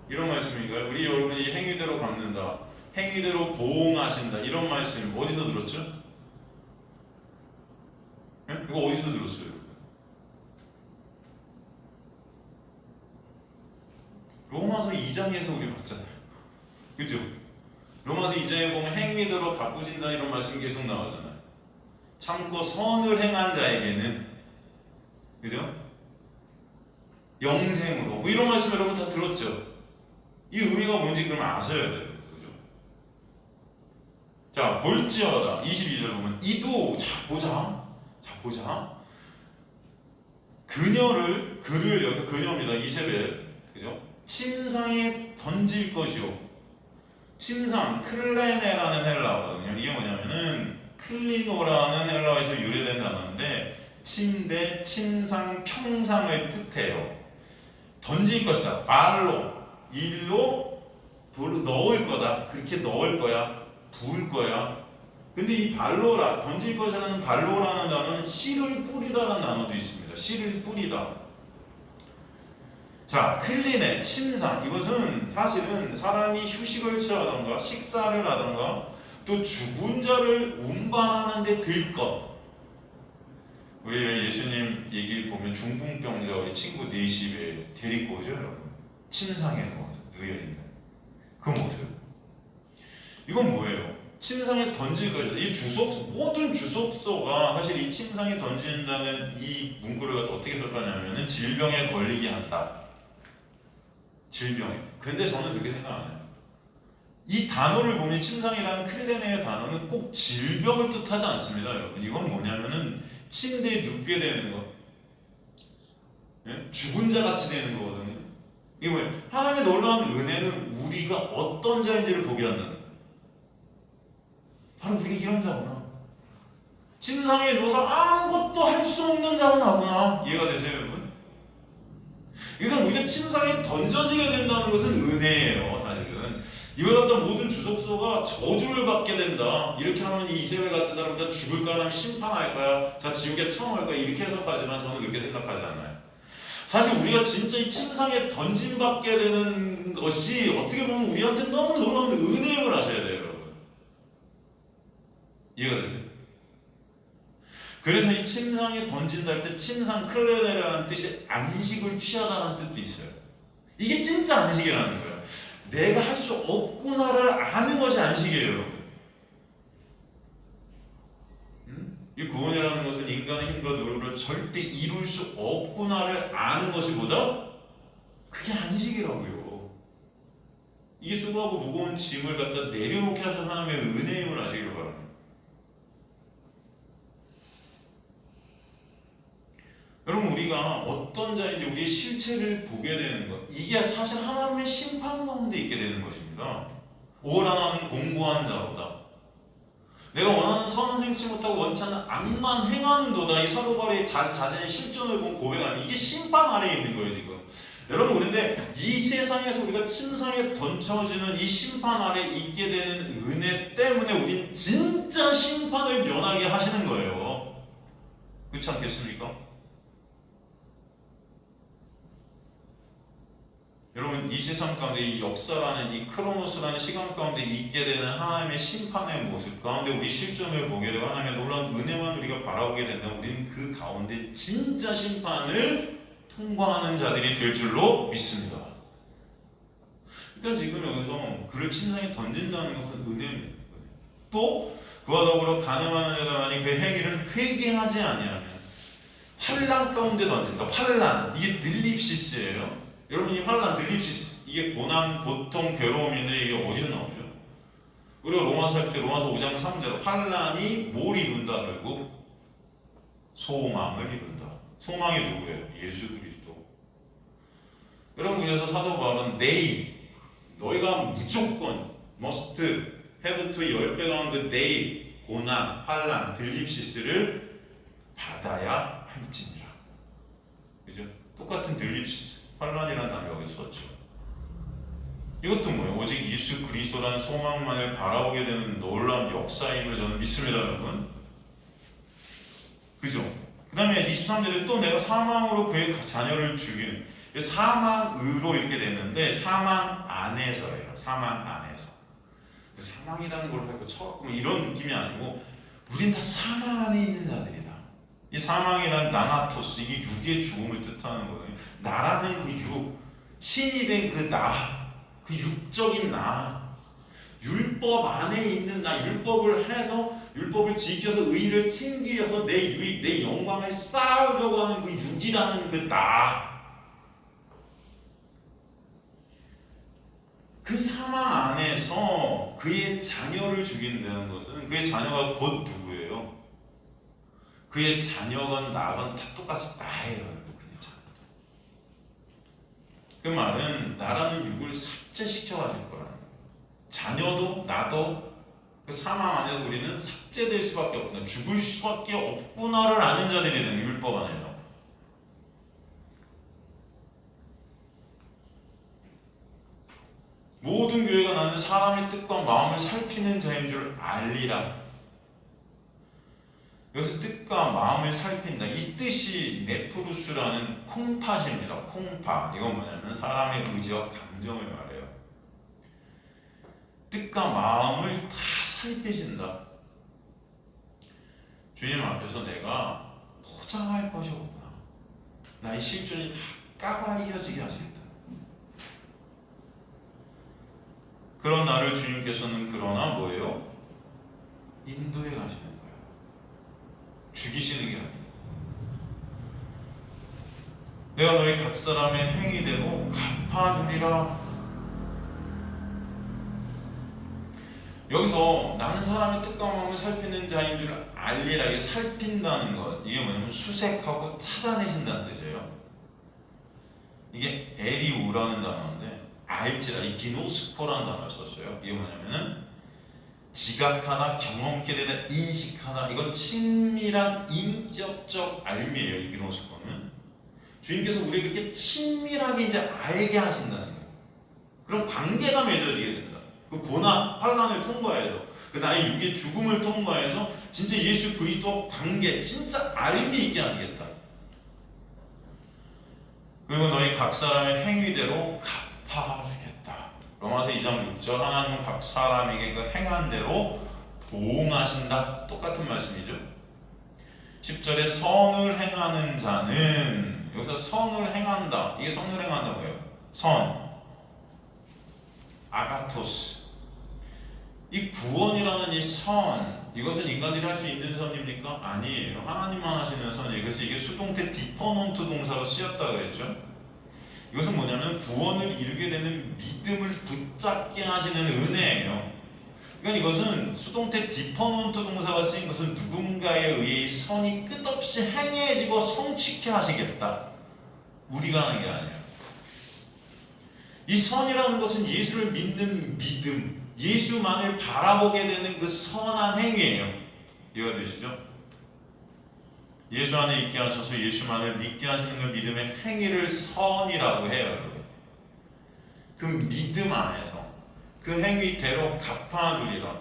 A: 이런 말씀인가요? 우리 여러분이 행위대로 갚는다, 행위대로 보응하신다, 이런 말씀 어디서 들었죠? 이거 어디서 들었어요? 2장에서 우리 봤잖아요. 그죠? 로마서 2장에 보면 행위대로 갚으신다 이런 말씀 계속 나오잖아요. 참고 선을 행한 자에게는, 그죠? 영생으로, 뭐 이런 말씀 여러분 다 들었죠? 이 의미가 뭔지 그럼 아셔야 돼요. 그죠? 자, 볼지어다 22절 보면 이도 자 보자 그를 여기서 그녀입니다. 이세벨, 그죠? 침상에 던질 것이요. 침상, 클레네라는 헬라어거든요. 이게 뭐냐면은 클리노라는 헬라어에서 유래된 단어인데 침대, 침상, 평상을 뜻해요. 던질 것이다. 발로, 일로 넣을 거다. 그렇게 넣을 거야. 부을 거야. 근데 이 발로라, 던질 것이라는 발로라는 단어는 씨를 뿌리다라는 단어도 있습니다. 씨를 뿌리다. 자, 클리네, 침상. 이것은 사실은 사람이 휴식을 취하던가 식사를 하던가 또 죽은 자를 운반하는 데 들 것. 우리 예수님 얘기 보면 중풍병자 우리 친구 4집에 데리고 오죠, 여러분. 침상에 누워있는 그 모습. 이건 뭐예요? 침상에 던질 것이다. 이 주석서, 모든 주석서가 사실 이 침상에 던진다는 이 문구를 어떻게 설명하냐면은 질병에 걸리게 한다. 질병에. 근데 저는 그렇게 생각 안 해요. 이 단어를 보면 침상이라는 클레네의 단어는 꼭 질병을 뜻하지 않습니다, 여러분. 이건 뭐냐면은 침대에 눕게 되는 거, 예? 죽은 자 같이 되는 거거든요. 이게 뭐예요? 하나님의 놀라운 은혜는 우리가 어떤 자인지를 보게 한다는 거예요. 바로 우리가 이런 자구나. 침상에 누워서 아무것도 할 수 없는 자가 나구나. 이해가 되세요, 여러분? 그러니까 우리가 침상에 던져지게 된다는 것은 은혜예요, 사실은. 이걸 갖다 모든 주석서가 저주를 받게 된다. 이렇게 하면 이 이세벨 같은 사람은 다 죽을 거야, 심판할 거야, 자 지옥에 처음할 거야, 이렇게 해석하지만 저는 그렇게 생각하지 않아요. 사실 우리가 진짜 이 침상에 던짐받게 되는 것이 어떻게 보면 우리한테 너무 놀라운 은혜임을 아셔야 돼요, 여러분. 이해가 되세요? 그래서 이 침상에 던진다 할 때 침상 클레네라는 뜻이 안식을 취하다는 뜻도 있어요. 이게 진짜 안식이라는 거예요. 내가 할 수 없구나를 아는 것이 안식이에요, 여러분. 이 구원이라는 것은 인간의 힘과 노력으로 절대 이룰 수 없구나를 아는 것이 보다 그게 안식이라고요. 이게 수고하고 무거운 짐을 갖다 내려놓게 하셔서 하나님의 은혜임을 아시기를 바랍니다. 여러분, 우리가 어떤 자인지 우리의 실체를 보게 되는 것, 이게 사실 하나님의 심판 가운데 있게 되는 것입니다. 오라 나는 공고한 자로다. 내가 원하는 선은 행치 못하고 원치 않는 악만 행하는도다. 이 사도 바울의 자신의 실존을 본 고백하는 이게 심판 아래에 있는 거예요, 지금. 여러분, 그런데 이 세상에서 우리가 침상에 던져지는 이 심판 아래에 있게 되는 은혜 때문에 우린 진짜 심판을 면하게 하시는 거예요. 그렇지 않겠습니까? 여러분, 이 세상 가운데 이 역사라는 이 크로노스라는 시간 가운데 있게 되는 하나님의 심판의 모습 가운데 우리 실존을 보게 되고 하나님의 놀라운 은혜만 우리가 바라보게 된다면 우리는 그 가운데 진짜 심판을 통과하는 자들이 될 줄로 믿습니다. 그러니까 지금 여기서 그를 침상에 던진다는 것은 은혜입니다. 또 그와 더불어 가늠하는 자들만이 그 행위를 회개하지 아니하면 환난 가운데 던진다. 환난, 이게 늘립시스예요. 여러분, 이 환난, 늘립시스, 이게 고난, 고통, 괴로움인데 이게 어디서 나오죠? 우리가 로마서 할 때 로마서 5장 3절 환난이 뭘 이룬다? 결국 소망을 이룬다. 소망이 누구예요? 예수 그리스도. 여러분, 그래서 사도 바울은 너희가 무조건 must have to 10배 가운데 고난, 환난, 들립시스를 받아야 할지니라. 그죠? 똑같은 들립시스, 환난이라는 단어가 여기서 썼죠. 이것도 뭐예요? 오직 예수 그리스도라는 소망만을 바라보게 되는 놀라운 역사임을 저는 믿습니다, 여러분. 그죠? 그 다음에 23절에 또 내가 사망으로 그의 자녀를 죽이는, 사망으로 이렇게 됐는데 사망 안에서예요. 사망 안에서. 사망이라는 걸 갖고 쳐갖고 이런 느낌이 아니고 우린 다 사망 안에 있는 자들이다. 이 사망이란 나나토스, 이게 육의 죽음을 뜻하는 거예요. 나라는 그 육, 신이 된 그 나, 그 육적인 나, 율법 안에 있는 나, 율법을 해서 율법을 지켜서 의를 챙기어서 내 유익, 내 영광을 쌓으려고 하는 그 육이라는 그 나, 그 사망 안에서 그의 자녀를 죽인다는 것은 그의 자녀가 곧 누구예요? 그의 자녀건 나건 다 똑같이 나예요. 그의 자녀도. 그 말은 나라는 육을 삭제시켜 가질 거라는 거예요. 자녀도 나도 그 사망 안에서 우리는 삭제될 수밖에 없구나, 죽을 수밖에 없구나를 아는 자들이에요. 율법 안에서. 모든 교회가 나는 사람의 뜻과 마음을 살피는 자인 줄 알리라. 여기서 뜻과 마음을 살핀다. 이 뜻이 네프루스라는 콩팥입니다. 콩팥. 이건 뭐냐면 사람의 의지와 감정을 말해요. 뜻과 마음을 다 살피신다. 주님 앞에서 내가 포장할 것이 없구나. 나의 실존이 다 까봐 이겨지게 하시겠다. 그런 나를 주님께서는 그러나 뭐예요? 인도해 가시는 거예요. 죽이시는 게 아니에요. 내가 너희 각 사람의 행위대로 갚아주리라. 여기서 나는 사람의 뜻과 마음을 살피는 자인 줄 알리라. 이게 살핀다는 것, 이게 뭐냐면 수색하고 찾아내신다는 뜻이에요. 이게 에리우라는 단어인데 알지라, 이 기노스코라는 단어를 썼어요. 이게 뭐냐면은 지각하다, 경험케 되다, 인식하다. 이건 친밀한 인격적 알미예요. 이 기노스코는 주님께서 우리에게 그렇게 친밀하게 이제 알게 하신다는 거예요. 그럼 관계가 맺어지게 된다. 그 고난, 환난을 통과해서 그 나의 육의 죽음을 통과해서 진짜 예수 그리스도 관계, 진짜 알미 있게 하시겠다. 그리고 너희 각 사람의 행위대로 갚아주겠다. 로마서 2장 6절 하나님은 각 사람에게 그 행한 대로 보응하신다. 똑같은 말씀이죠. 10절에 선을 행하는 자는, 여기서 선을 행한다. 이게 선을 행한다고요. 선, 아가토스. 이 구원이라는 이 선, 이것은 인간들이 할 수 있는 선입니까? 아니에요. 하나님만 하시는 선이에요. 그래서 이게 수동태 디퍼넌트 동사로 쓰였다고 했죠. 이것은 뭐냐면 구원을 이루게 되는 믿음을 붙잡게 하시는 은혜예요. 그러니까 이것은 수동태 디퍼넌트 동사가 쓰인 것은 누군가에 의해 이 선이 끝없이 행해지고 성취케 하시겠다. 우리가 하는 게 아니에요. 이 선이라는 것은 예수를 믿는 믿음, 예수만을 바라보게 되는 그 선한 행위예요. 이해가 되시죠? 예수 안에 있게 하셔서 예수만을 믿게 하시는 그 믿음의 행위를 선이라고 해요. 여러분. 그 믿음 안에서 그 행위대로 갚아주리라.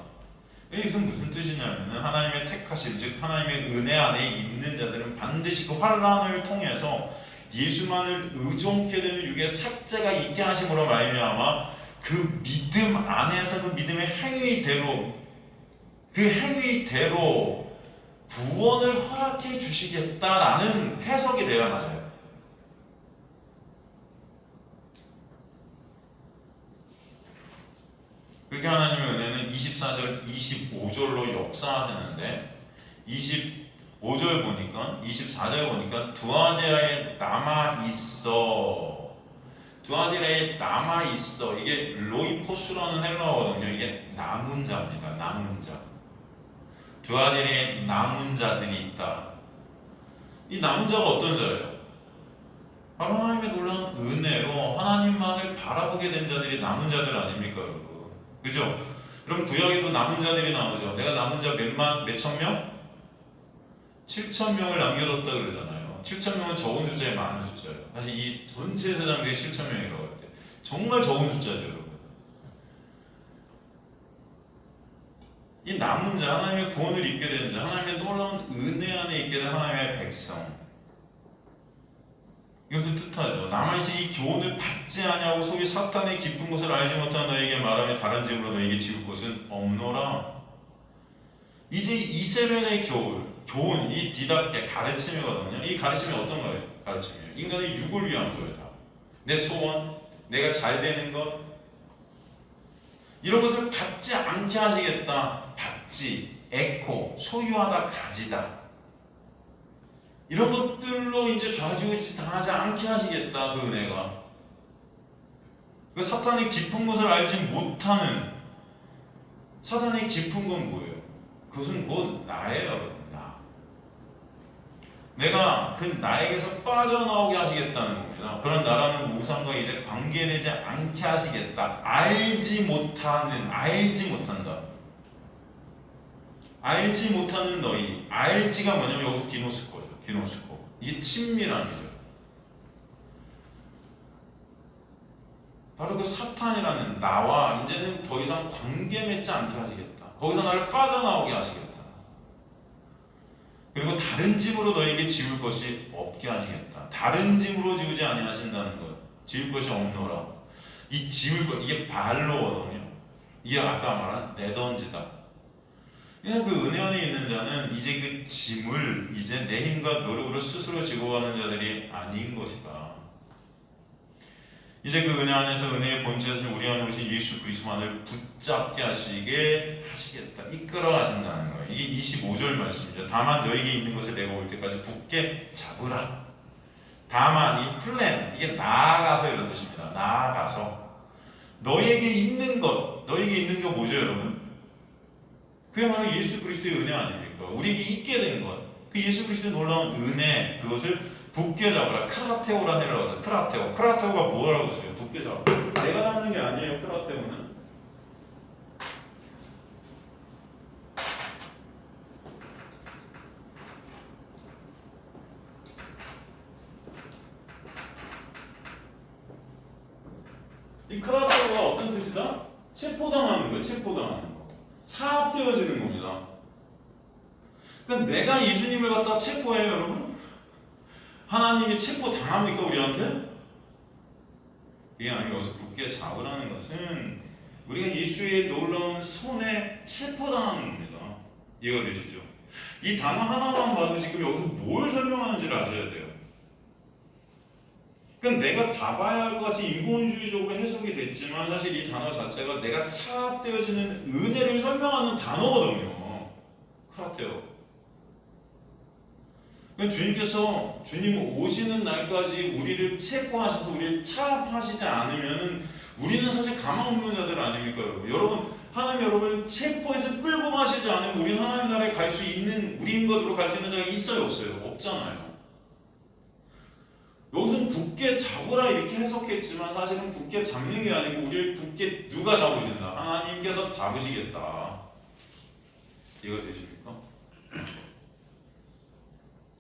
A: 이것은 무슨 뜻이냐면 하나님의 택하심, 즉 하나님의 은혜 안에 있는 자들은 반드시 그 환난을 통해서 예수만을 의존케 되는 육의 삭제가 있게 하심으로 말미암아 그 믿음 안에서 그 믿음의 행위대로, 그 행위대로 구원을 허락해 주시겠다라는 해석이 돼야 맞아요. 그렇게 하나님의 은혜는 24절, 25절로 역사하시는데 25절 보니까, 24절 보니까 두아디라에 남아있어. 두아디라에 남아있어. 이게 로이포스라는 헬라어거든요. 이게 남은 자입니다. 남은 자. 두아디라에 남은 자들이 있다. 이 남은 자가 어떤 자예요? 바로 하나님의 놀라운 은혜로 하나님만을 바라보게 된 자들이 남은 자들 아닙니까, 여러분? 그죠? 그럼 구약에도 남은 자들이 나오죠. 내가 남은 자 몇천 명? 7천 명을 남겨뒀다 그러잖아요. 7천 명은 적은 숫자에 많은 숫자예요. 사실 이 전체 세상에 7천 명이라고 할 때 정말 적은 숫자죠, 여러분. 이 남은 자, 하나님의 구원을 입게 되는 자, 하나님의 놀라운 은혜 안에 있게 된 하나님의 백성, 이것을 뜻하죠. 남아있어 이 교훈을 받지 아니하고 속이 사탄의 깊은 것을 알지 못한 너에게 말하며 다른 집으로 너에게 지을 곳은 없노라. 이제 이세벨의 교훈, 이 디다케, 가르침이거든요. 이 가르침이 어떤 거예요? 가르침이에요. 인간의 육을 위한 거예요. 다. 내 소원, 내가 잘 되는 것, 이런 것을 받지 않게 하시겠다. 받지, 에코, 소유하다, 가지다. 이런 것들로 이제 좌지우지 당하지 않게 하시겠다. 그 은혜가. 그 사탄이 깊은 것을 알지 못하는, 사탄이 깊은 건 뭐예요? 그것은 곧 나예요. 나. 내가 그 나에게서 빠져나오게 하시겠다는 겁니다. 그런 나라는 우상과 이제 관계되지 않게 하시겠다. 알지 못한다. 알지 못하는 너희. 알지가 뭐냐면 여기서 기노스코죠. 기노스코. 이게 친밀함이죠. 바로 그 사탄이라는 나와 이제는 더 이상 관계 맺지 않게 하시겠다. 거기서 나를 빠져나오게 하시겠다. 그리고 다른 집으로 너에게 지을 것이 없게 하시겠다. 다른 집으로 지우지 아니하신다는 것. 지을 것이 없노라. 이 지을 것, 이게 발로거든요. 이게 아까 말한 내던지다. 그냥 그 은혜 안에 있는 자는 이제 그 짐을 이제 내 힘과 노력으로 스스로 지고 가는 자들이 아닌 것이다. 이제 그 은혜 안에서 은혜의 본체이신 우리 안에 오신 예수 그리스도만을 붙잡게 하시게 하시겠다. 이끌어 가신다는 거예요. 이게 25절 말씀이죠. 다만 너에게 있는 것을 내가 올 때까지 굳게 잡으라. 다만 이 플랜, 이게 나아가서 이런 뜻입니다. 나아가서 너에게 있는 것, 너에게 있는 게 뭐죠 여러분? 그야말로 예수 그리스도의 은혜 아닙니까? 우리에게 있게 된 것, 그 예수 그리스도의 놀라운 은혜, 그것을 굳게 잡으라. 크라테오라는 해를 와서 크라테오가 뭐라고 했어요? 굳게 잡으라. 내가 잡는 게 아니에요. 크라테오는 이 크라테오가 어떤 뜻이다? 체포당하는 거예요. 체포당하는 거. 차압되어지는 겁니다. 그러니까 내가 예수님을 갖다 체포해요, 여러분? 하나님이 체포 당합니까 우리한테? 이게 아니고 여기서 굳게 잡으라는 것은 우리가 예수의 놀라운 손에 체포당하는 겁니다. 이해가 되시죠? 이 단어 하나만 봐도 지금 여기서 뭘 설명하는지를 아셔야 돼요. 그러니까 내가 잡아야 할 것 같이 인본주의적으로 해석이 됐지만 사실 이 단어 자체가 내가 차압되어지는 은혜를 설명하는 단어거든요. 크라테오. 주님께서 주님 오시는 날까지 우리를 체포하셔서 우리를 차압하시지 않으면 우리는 사실 가망 없는 자들 아닙니까 여러분? 여러분 하나님 여러분을 체포해서 끌고 가시지 않으면 우리는 하나님 나라에 갈 수 있는 우리인 것으로 갈 수 있는 자가 있어요 없어요? 없잖아요. 여기서는 굳게 잡으라 이렇게 해석했지만 사실은 굳게 잡는 게 아니고 우리를 굳게 누가 잡으신다? 하나님께서 잡으시겠다. 이해가 되십니까?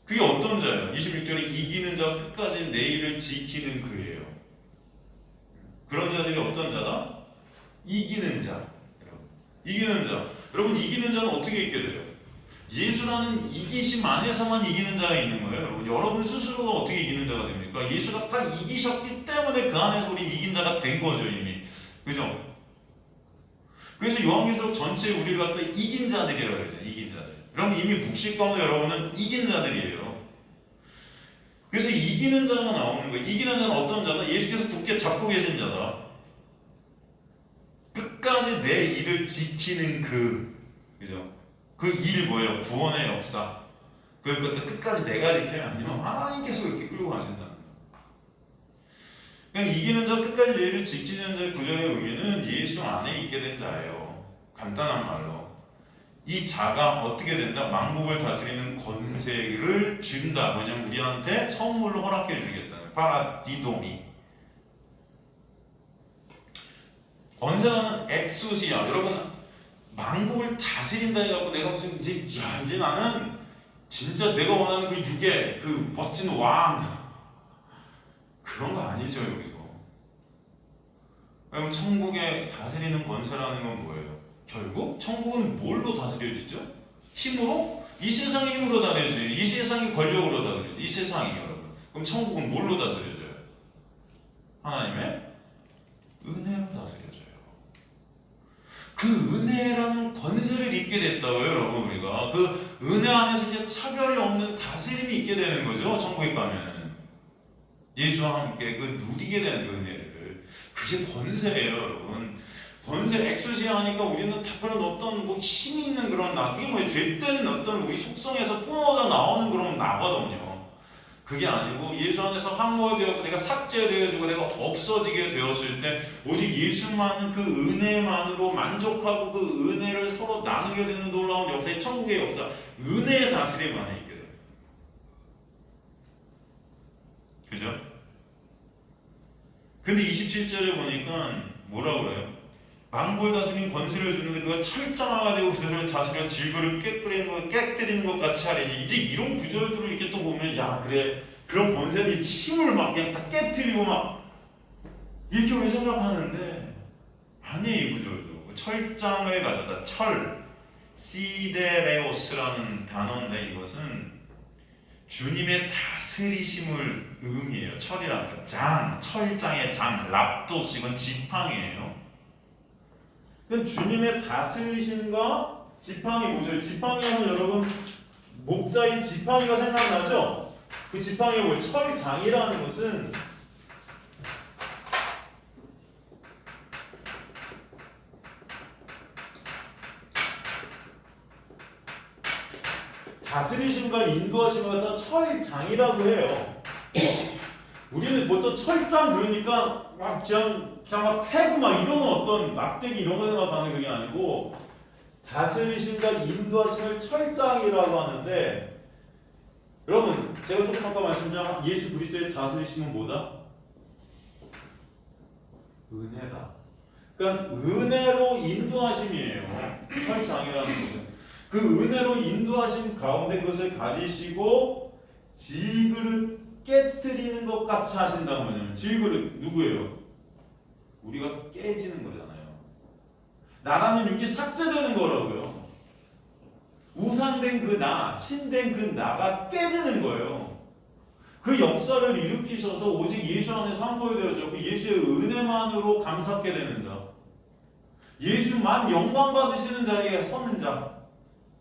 A: 그게 어떤 자예요? 26절에 이기는 자와 끝까지 내 일을 지키는 그예요. 그런 자들이 어떤 자다? 이기는 자. 이기는 자. 여러분 이기는 자는 어떻게 있게 돼요? 예수라는 이기심 안에서만 이기는 자가 있는 거예요. 여러분 여러분 스스로가 어떻게 이기는 자가 됩니까? 예수가 다 이기셨기 때문에 그 안에서 우리 이긴 자가 된 거죠 이미. 그죠? 그래서 요한계시록 전체 우리를 갖다 이긴 자들이라고 그러죠. 이긴 자들. 그럼 이미 묵시 가운데 여러분은 이긴 자들이에요. 그래서 이기는 자가 나오는 거예요. 이기는 자는 어떤 자다? 예수께서 굳게 잡고 계신 자다. 끝까지 내 일을 지키는 그죠? 그 일 뭐예요? 구원의 역사. 그걸 끝까지 내가 지켜야 아니면 하나님께서 이렇게 끌고 가신다는 거예요. 그냥 이기는 자, 끝까지 내 일을 지키는 자의 구절의 의미는 예수 안에 있게 된 자예요. 간단한 말로. 이 자가 어떻게 된다? 만국을 다스리는 권세를 준다. 왜냐면 우리한테 선물로 허락해 주겠다는 파라디도미. 권세라는 엑소시아. 여러분 만국을 다스린다 해갖고 내가 무슨 이제 나는 진짜 내가 원하는 그 육의 그 멋진 왕 그런 거 아니죠 여기서. 그럼 천국에 다스리는 권세라는 건 뭐예요? 결국 천국은 뭘로 다스려지죠? 힘으로? 이 세상의 힘으로 다스려져요. 이 세상의 권력으로 다스려져요. 이 세상이 여러분. 그럼 천국은 뭘로 다스려져요? 하나님의 은혜로 다스려져요. 그 은혜라는 권세를 입게 됐다고요, 여러분 우리가. 그 은혜 안에서 이제 차별이 없는 다스림이 있게 되는 거죠. 천국에 가면은 예수와 함께 그 누리게 되는 그 은혜를. 그게 권세예요, 여러분. 권세 엑소시아 하니까 우리는 다른 어떤 뭐 힘 있는 그런 나, 그게 뭐예요? 죄된 어떤 우리 속성에서 뿜어져 나오는 그런 나거든요. 그게 아니고 예수 안에서 함몰되었고 내가 삭제되어지고 내가 없어지게 되었을 때 오직 예수만 그 은혜만으로 만족하고 그 은혜를 서로 나누게 되는 놀라운 역사의 천국의 역사, 은혜의 다스림 안에 있게 돼요. 그죠? 근데 27절에 보니까 뭐라 그래요? 망골 다스린 권세를 주는데 그가 철장화가지고 그들을 다스려 질그릇 깨뜨리는 것 같이 하리니, 이제 이런 구절들을 이렇게 또 보면 야 그래 그런 권세는 이렇게 힘을 막 그냥 딱 깨뜨리고 막 이렇게 우리 생각하는데 아니에요. 이 구절도 철장을 가져다, 철 시데레오스라는 단어인데 이것은 주님의 다스리심을 의미해요. 철이라는 거, 장, 철장의 장, 랍도스, 이건 지팡이에요. 그럼 주님의 다스리심과 지팡이 뭐죠? 지팡이 하면 여러분 목자인 지팡이가 생각나죠? 그 지팡이가 뭐예요? 철장이라는 것은 다스리심과 인도하심을 갖다 철장이라고 해요. 우리는 보통 철장 그러니까 막 그냥 막 패고 막 이런 어떤 막대기 이런 거 생각하는 게 아니고, 다스리심과 인도하심을 철장이라고 하는데, 여러분 제가 조금 아까 말씀드린 예수 그리스도의 다스리심은 뭐다? 은혜다. 그러니까 은혜로 인도하심이에요. 철장이라는 것은 그 은혜로 인도하심 가운데 그것을 가지시고 질그릇 깨뜨리는 것 같이 하신다는 거냐면, 질그릇 누구예요? 우리가 깨지는 거잖아요. 나라는 육이 삭제되는 거라고요. 우상된 그 나, 신된 그 나가 깨지는 거예요. 그 역사를 일으키셔서 오직 예수 안에서 함몰되어졌고 예수의 은혜만으로 감사하게 되는 자, 예수만 영광 받으시는 자리에 서는 자,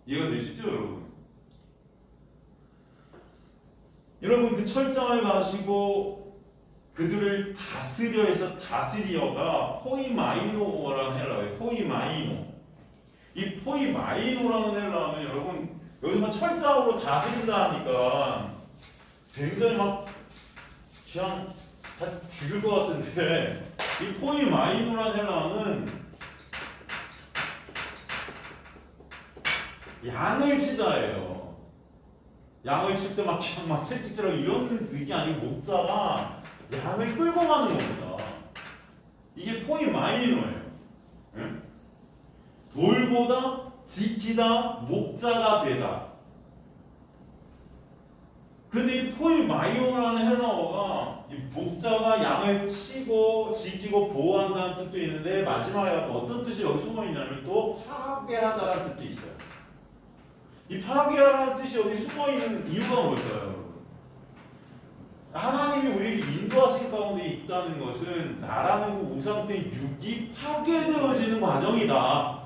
A: 이해가 되시죠 여러분? 여러분 그 철장을 가시고 그들을 다스려 해서 다스리어가 포이마이노라는 헬라어예요. 포이마이노. 이 포이마이노라는 헬라어는 여러분 요즘 철장으로 다스린다 하니까 굉장히 막 그냥 다 죽일 것 같은데, 이 포이마이노라는 헬라어는 양을 치다예요. 양을 칠 때 막 그냥 막 채찍질하고 이런 게 아니고 목자가 양을 끌고 가는 겁니다. 이게 포이마이노예요. 네? 돌보다 지키다 목자가 되다. 근데 이 포이마이노라는 헬라어가 이 목자가 양을 치고 지키고 보호한다는 뜻도 있는데 마지막에 어떤 뜻이 여기 숨어 있냐면 또 파괴하다라는 뜻도 있어요. 이 파괴하라는 뜻이 여기 숨어 있는 이유가 뭘까요? 하나님이 우리를 인도하신 가운데 있다는 것은 나라는 그 우상된 육이 파괴되어지는 과정이다.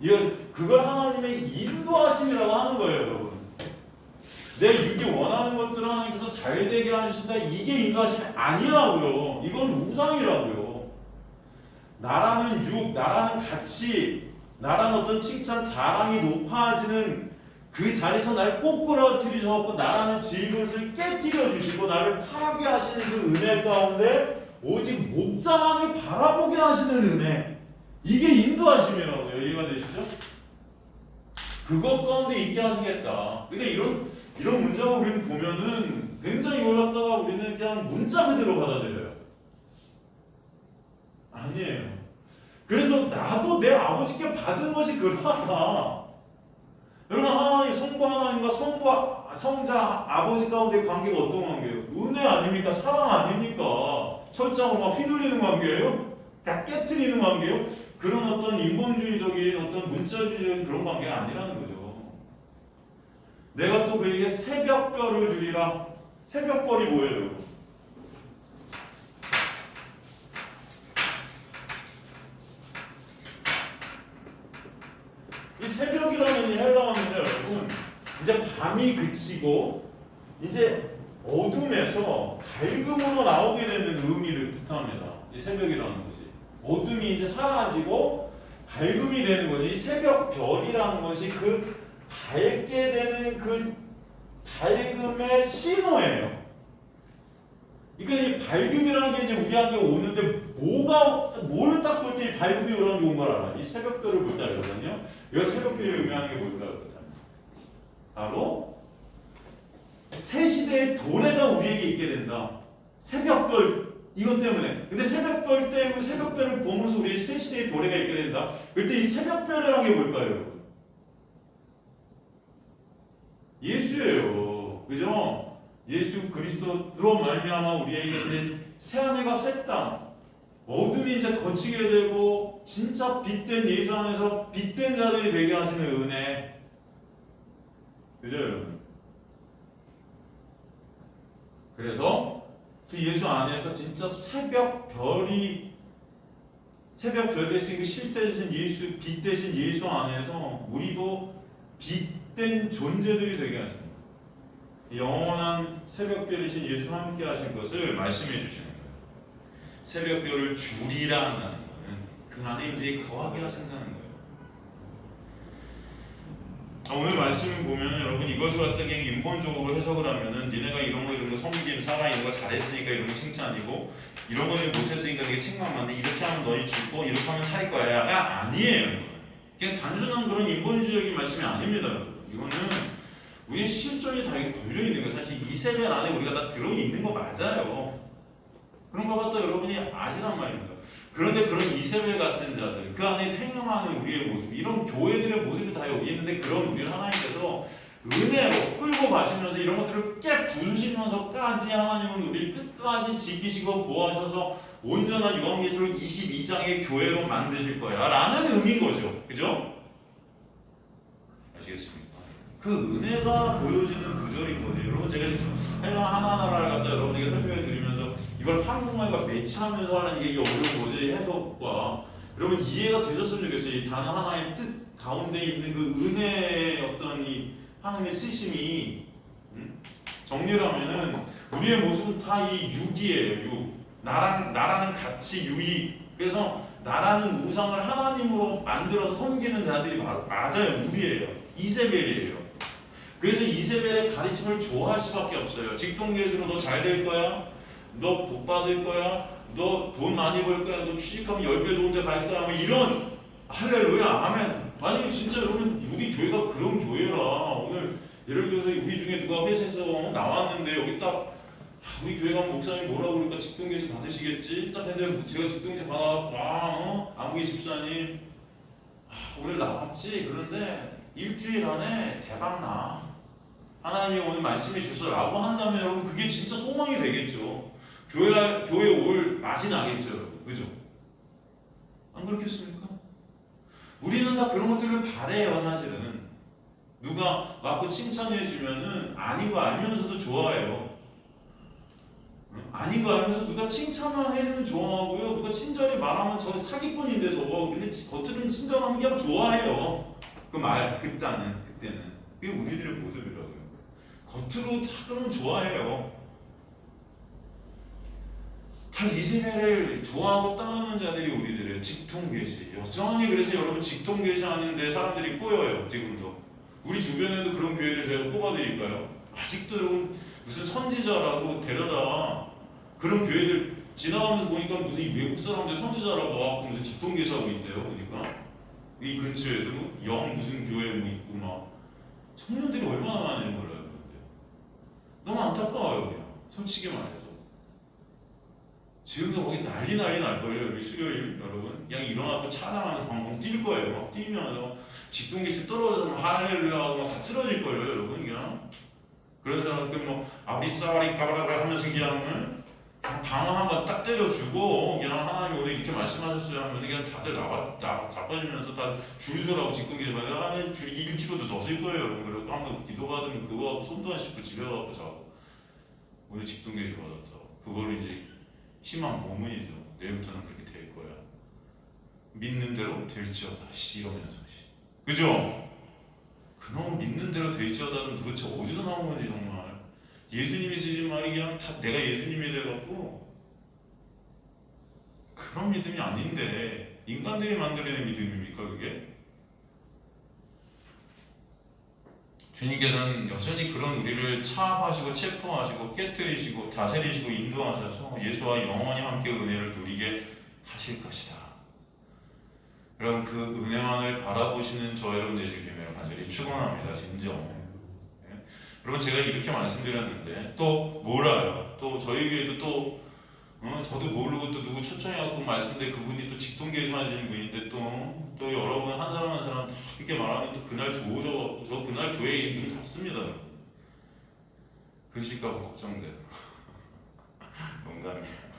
A: 이건 그걸 하나님의 인도하심이라고 하는 거예요, 여러분. 내 육이 원하는 것들을 하나님께서 잘 되게 하신다. 이게 인도하심이 아니라고요. 이건 우상이라고요. 나라는 육, 나라는 가치, 나라는 어떤 칭찬, 자랑이 높아지는 그 자리에서 날 꼭 끌어들이셔서 나라는 질그릇을 깨뜨려 주시고 나를 파괴하시는 그 은혜 가운데 오직 목자만을 바라보게 하시는 은혜, 이게 인도하심이라고요. 이해가 되시죠? 그것 가운데 있게 하시겠다. 그러니까 이런 문장을 우리는 보면은 굉장히 이걸 갖다가 우리는 그냥 문자 그대로 받아들여요. 아니에요. 그래서 나도 내 아버지께 받은 것이 그러하다. 여러분 하나님, 성부 하나님과 성자 아버지 가운데 관계가 어떤 관계예요? 은혜 아닙니까? 사랑 아닙니까? 철장으로 막 휘둘리는 관계예요? 다 깨트리는 관계예요? 그런 어떤 인본주의적인 어떤 문자주의적인 그런 관계가 아니라는 거죠. 내가 또 그에게 새벽별을 주리라. 새벽별이 뭐예요? 이 새벽이라는 이 헬라어인데 여러분, 이제 밤이 그치고 이제 어둠에서 밝음으로 나오게 되는 의미를 뜻합니다. 이 새벽이라는 것이.
D: 어둠이 이제 사라지고 밝음이 되는 거지. 새벽 별이라는 것이 그 밝게 되는 그 밝음의 신호예요. 그러니까 이 밝음이라는 게 이제 우리한테 오는데 뭘 딱 볼 때 이 밝음이 오라는 게 온 걸 알아? 이 새벽별을 볼 때 알거든요. 이 새벽별이 의미하는 게 뭘까요? 바로 새 시대의 도래가 우리에게 있게 된다. 새벽별 이것 때문에. 근데 새벽별 때문에 새벽별을 보면서 우리 새 시대의 도래가 있게 된다. 그때 이 새벽별이라는 게 뭘까요, 여러분? 예수예요. 그죠? 예수 그리스도로 말미암아 우리에게 이제 새 하늘과 새 땅, 어둠이 이제 거치게 되고 진짜 빛된 예수 안에서 빛된 자들이 되게 하시는 은혜. 그죠, 여러분? 그래서 그 예수 안에서 진짜 새벽 별 대신 그 실 대신 예수, 빛 대신 예수 안에서 우리도 빛된 존재들이 되게 하십니다. 영원한 새벽별이신 예수 함께 하신 것을 말씀해 주시는 거예요. 새벽별을 주리라 한다는 거는 그 안에 이제 거하게 하신다는 거예요. 오늘 말씀을 보면 여러분 이것을 갖다 그냥 인본적으로 해석을 하면은 니네가 이런 거 섬김, 사랑 이런 거 잘했으니까 이런 거 칭찬이고 이런 거는 못했으니까 되게 책망 받는데 이렇게 하면 너희 죽고 이렇게 하면 살 거야가 아니에요. 그냥 단순한 그런 인본주의적인 말씀이 아닙니다. 이거는 우리의 실존이 다 걸려 있는 거예요. 사실 이 세계 안에 우리가 다 들어 있는 거 맞아요. 그런 거 갖다 여러분이 아시란 말입니다. 그런데 그런 이세벨 같은 자들, 그 안에 행함하는 우리의 모습, 이런 교회들의 모습이 다 여기 있는데 그런 우리를 하나님께서 은혜로 끌고 가시면서 이런 것들을 깨 부수시면서까지 하나님은 우리를 끝까지 지키시고 보호하셔서 온전한 유황기술로 22장의 교회로 만드실 거야 라는 의미인 거죠. 그죠? 아시겠습니까? 그 은혜가 보여지는 구절인 거죠. 여러분 제가 헬라 하나하나를 갖다 여러분에게 설명해 드리면서 이걸 한국말과 매치하면서 하는 게 이게 어려운 거지. 해석과 여러분 이해가 되셨으면 좋겠어요. 이 단어 하나의 뜻 가운데 있는 그 은혜의 어떤 이 하나님의 쓰심이 정리를 하면은 우리의 모습은 다 이 육이에요. 육. 나라는 가치 유익. 그래서 나라는 우상을 하나님으로 만들어서 섬기는 자들이 맞아요. 우리예요. 이세벨이에요. 그래서 이세벨의 가르침을 좋아할 수밖에 없어요. 직동계수로 너 잘 될 거야. 너 복 받을 거야. 너 돈 많이 벌 거야. 너 취직하면 10배 좋은 데 갈 거야. 뭐 이런 할렐루야 아멘. 만약에 진짜 여러분 우리 교회가 그런 교회라 오늘 예를 들어서 우리 중에 누가 회사에서 나왔는데 여기 딱 우리 교회 가면 목사님 뭐라고 그러니까 직동계수 받으시겠지? 딱 했는데 제가 직동계수 받아 아무개 집사님 오늘 나왔지? 그런데 일주일 안에 대박나 하나님이 오늘 말씀해 주셔라고 한다면 여러분 그게 진짜 소망이 되겠죠. 교회 올 맛이 나겠죠. 그죠? 안 그렇겠습니까? 우리는 다 그런 것들을 바래요. 사실은 누가 맞고 칭찬해 주면은 아닌 거 알면서도 좋아해요. 아닌 거 알면서 누가 칭찬만 해주면 좋아하고요. 누가 친절히 말하면 저 사기꾼인데 저거 근데 겉으로는 친절하면 그냥 좋아해요. 그 말 그때는 그게 우리들의 모습이라고요. 겉으로 다 그러면 좋아해요. 다 이세벨을 좋아하고 따르는 자들이 우리들의 직통계시. 여전히 그래서 여러분 직통계시 하는데 사람들이 꼬여요. 지금도 우리 주변에도 그런 교회를 제가 뽑아드릴까요? 아직도 여러분 무슨 선지자라고 데려다 그런 교회들 지나가면서 보니까 무슨 외국 사람들 선지자라고 와갖고 무슨 직통계시하고 있대요. 보니까 이 근처에도 영 무슨 교회 뭐 있고 막 청년들이 얼마나 많은지 몰라요. 너무 안타까워요. 그냥 솔직히 말해서 지금도 거기 난리 날걸요. 우리 수요일 여러분 그냥 일어나고 찬양하면서 방송 뛸 거예요. 막 뛰면서 직동계시 떨어져서 할렐루야 하고 막 다 쓰러질 거예요. 여러분 그냥 그런 사람들 뭐 아리싸리 가바라라 하면서 그냥 방어 한번 딱 때려주고 그냥 하나님 오늘 이렇게 말씀하셨어요 하면 그냥 다들 자빠지면서 다 줄 서라고 직동계시 막 하면 줄이 1km도 더 쓸 거예요. 여러분 그리고 한번 기도 받으면 그거 손도 안 씻고 집에 가고 자고 오늘 직동계시 받았다. 그걸 이제 희망 고문이죠. 내일부터는 그렇게 될 거야. 믿는 대로 될지어다. 이러면서 그죠? 그놈 믿는 대로 될지어다는 도대체 어디서 나온 건지 정말 예수님이 쓰신 말이 그냥 다 내가 예수님이 돼갖고
A: 그런 믿음이 아닌데 인간들이 만들어낸 믿음입니까 그게? 주님께서는 여전히 그런 우리를 차압하시고 체포하시고 깨뜨리시고 다스리시고 인도하셔서 예수와 영원히 함께 은혜를 누리게 하실 것이다. 여러분 그 은혜만을 바라보시는 저 여러분 되시길 주님을 간절히 축원합니다. 진정. 예? 여러분 제가 이렇게 말씀드렸는데 또 몰라요. 또 저희 교회도 또 저도 모르고 또 누구 초청해갖고 말씀드린 그분이 또 직통교회에서 하시는 분인데 또 여러분 한 사람 한 사람 다 그렇게 말하면 또 그날 좋으셔갖고 저 그날 교회에 문 닫습니다. 그러실까 걱정돼요. 농담이에요.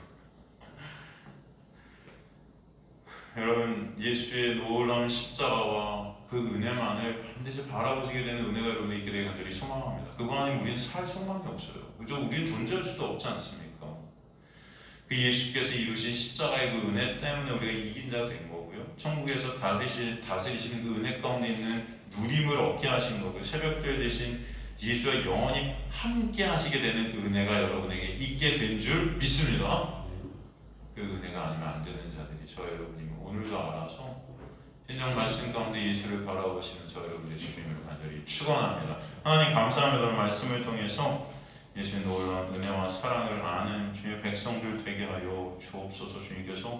A: 여러분 예수의 놀라운 십자가와 그 은혜만을 반드시 바라보시게 되는 은혜가 여러분에게 있게 되길 간절히 소망합니다. 그거 아니면 우리는 살 소망이 없어요. 그죠? 우리는 존재할 수도 없지 않습니까? 그 예수께서 이루신 십자가의 그 은혜 때문에 우리가 이긴 자 된 거고요. 천국에서 다스리시는 그 은혜 가운데 있는 누림을 얻게 하신 거고요. 새벽도에 대신 예수와 영원히 함께 하시게 되는 그 은혜가 여러분에게 있게 된 줄 믿습니다. 그 은혜가 아니면 안 되는 자들이 저 여러분이면 오늘도 알아서 신령 말씀 가운데 예수를 바라보시는 저 여러분의 주님을 간절히 축원합니다. 하나님 감사합니다. 말씀을 통해서 예수의 놀라운 은혜와 사랑을 아는 주님의 백성들 되게 하여 주옵소서. 주님께서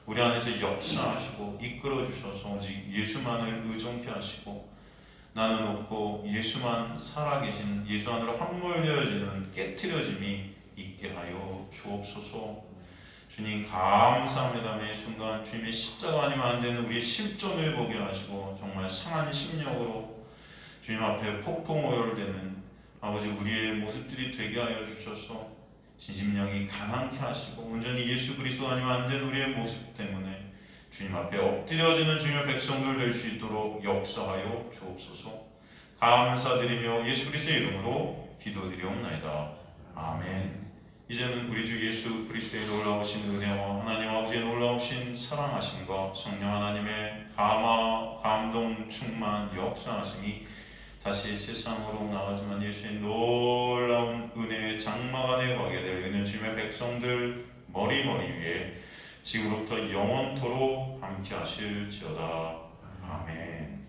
A: 우리 안에서 역사하시고 이끌어 주셔서 오직 예수만을 의존케 하시고 나는 없고 예수만 살아계신 예수 안으로 함몰되어지는 깨트려짐이 있게 하여 주옵소서. 주님 감사합니다. 매 순간 주님의 십자가 아니면 안 되는 우리의 실존을 보게 하시고 정말 상한 심령으로 주님 앞에 폭풍오열되는 아버지 우리의 모습들이 되게 하여 주셔서 진심령이 가난케 하시고 온전히 예수 그리스도 아니면 안 되는 우리의 모습 때문에 주님 앞에 엎드려지는 주님의 백성들 될 수 있도록 역사하여 주옵소서. 감사드리며 예수 그리스도의 이름으로 기도드리옵나이다. 아멘. 이제는 우리 주 예수 그리스도의 놀라우신 은혜와 하나님 아버지의 놀라우신 사랑하심과 성령 하나님의 감동 충만 역사하심이 다시 세상으로 나가지만 예수의 놀라운 은혜의 장막 안에 가게 될 은혜 주님의 백성들 머리 위에 지금부터 영원토록 함께 하실지어다. 아멘.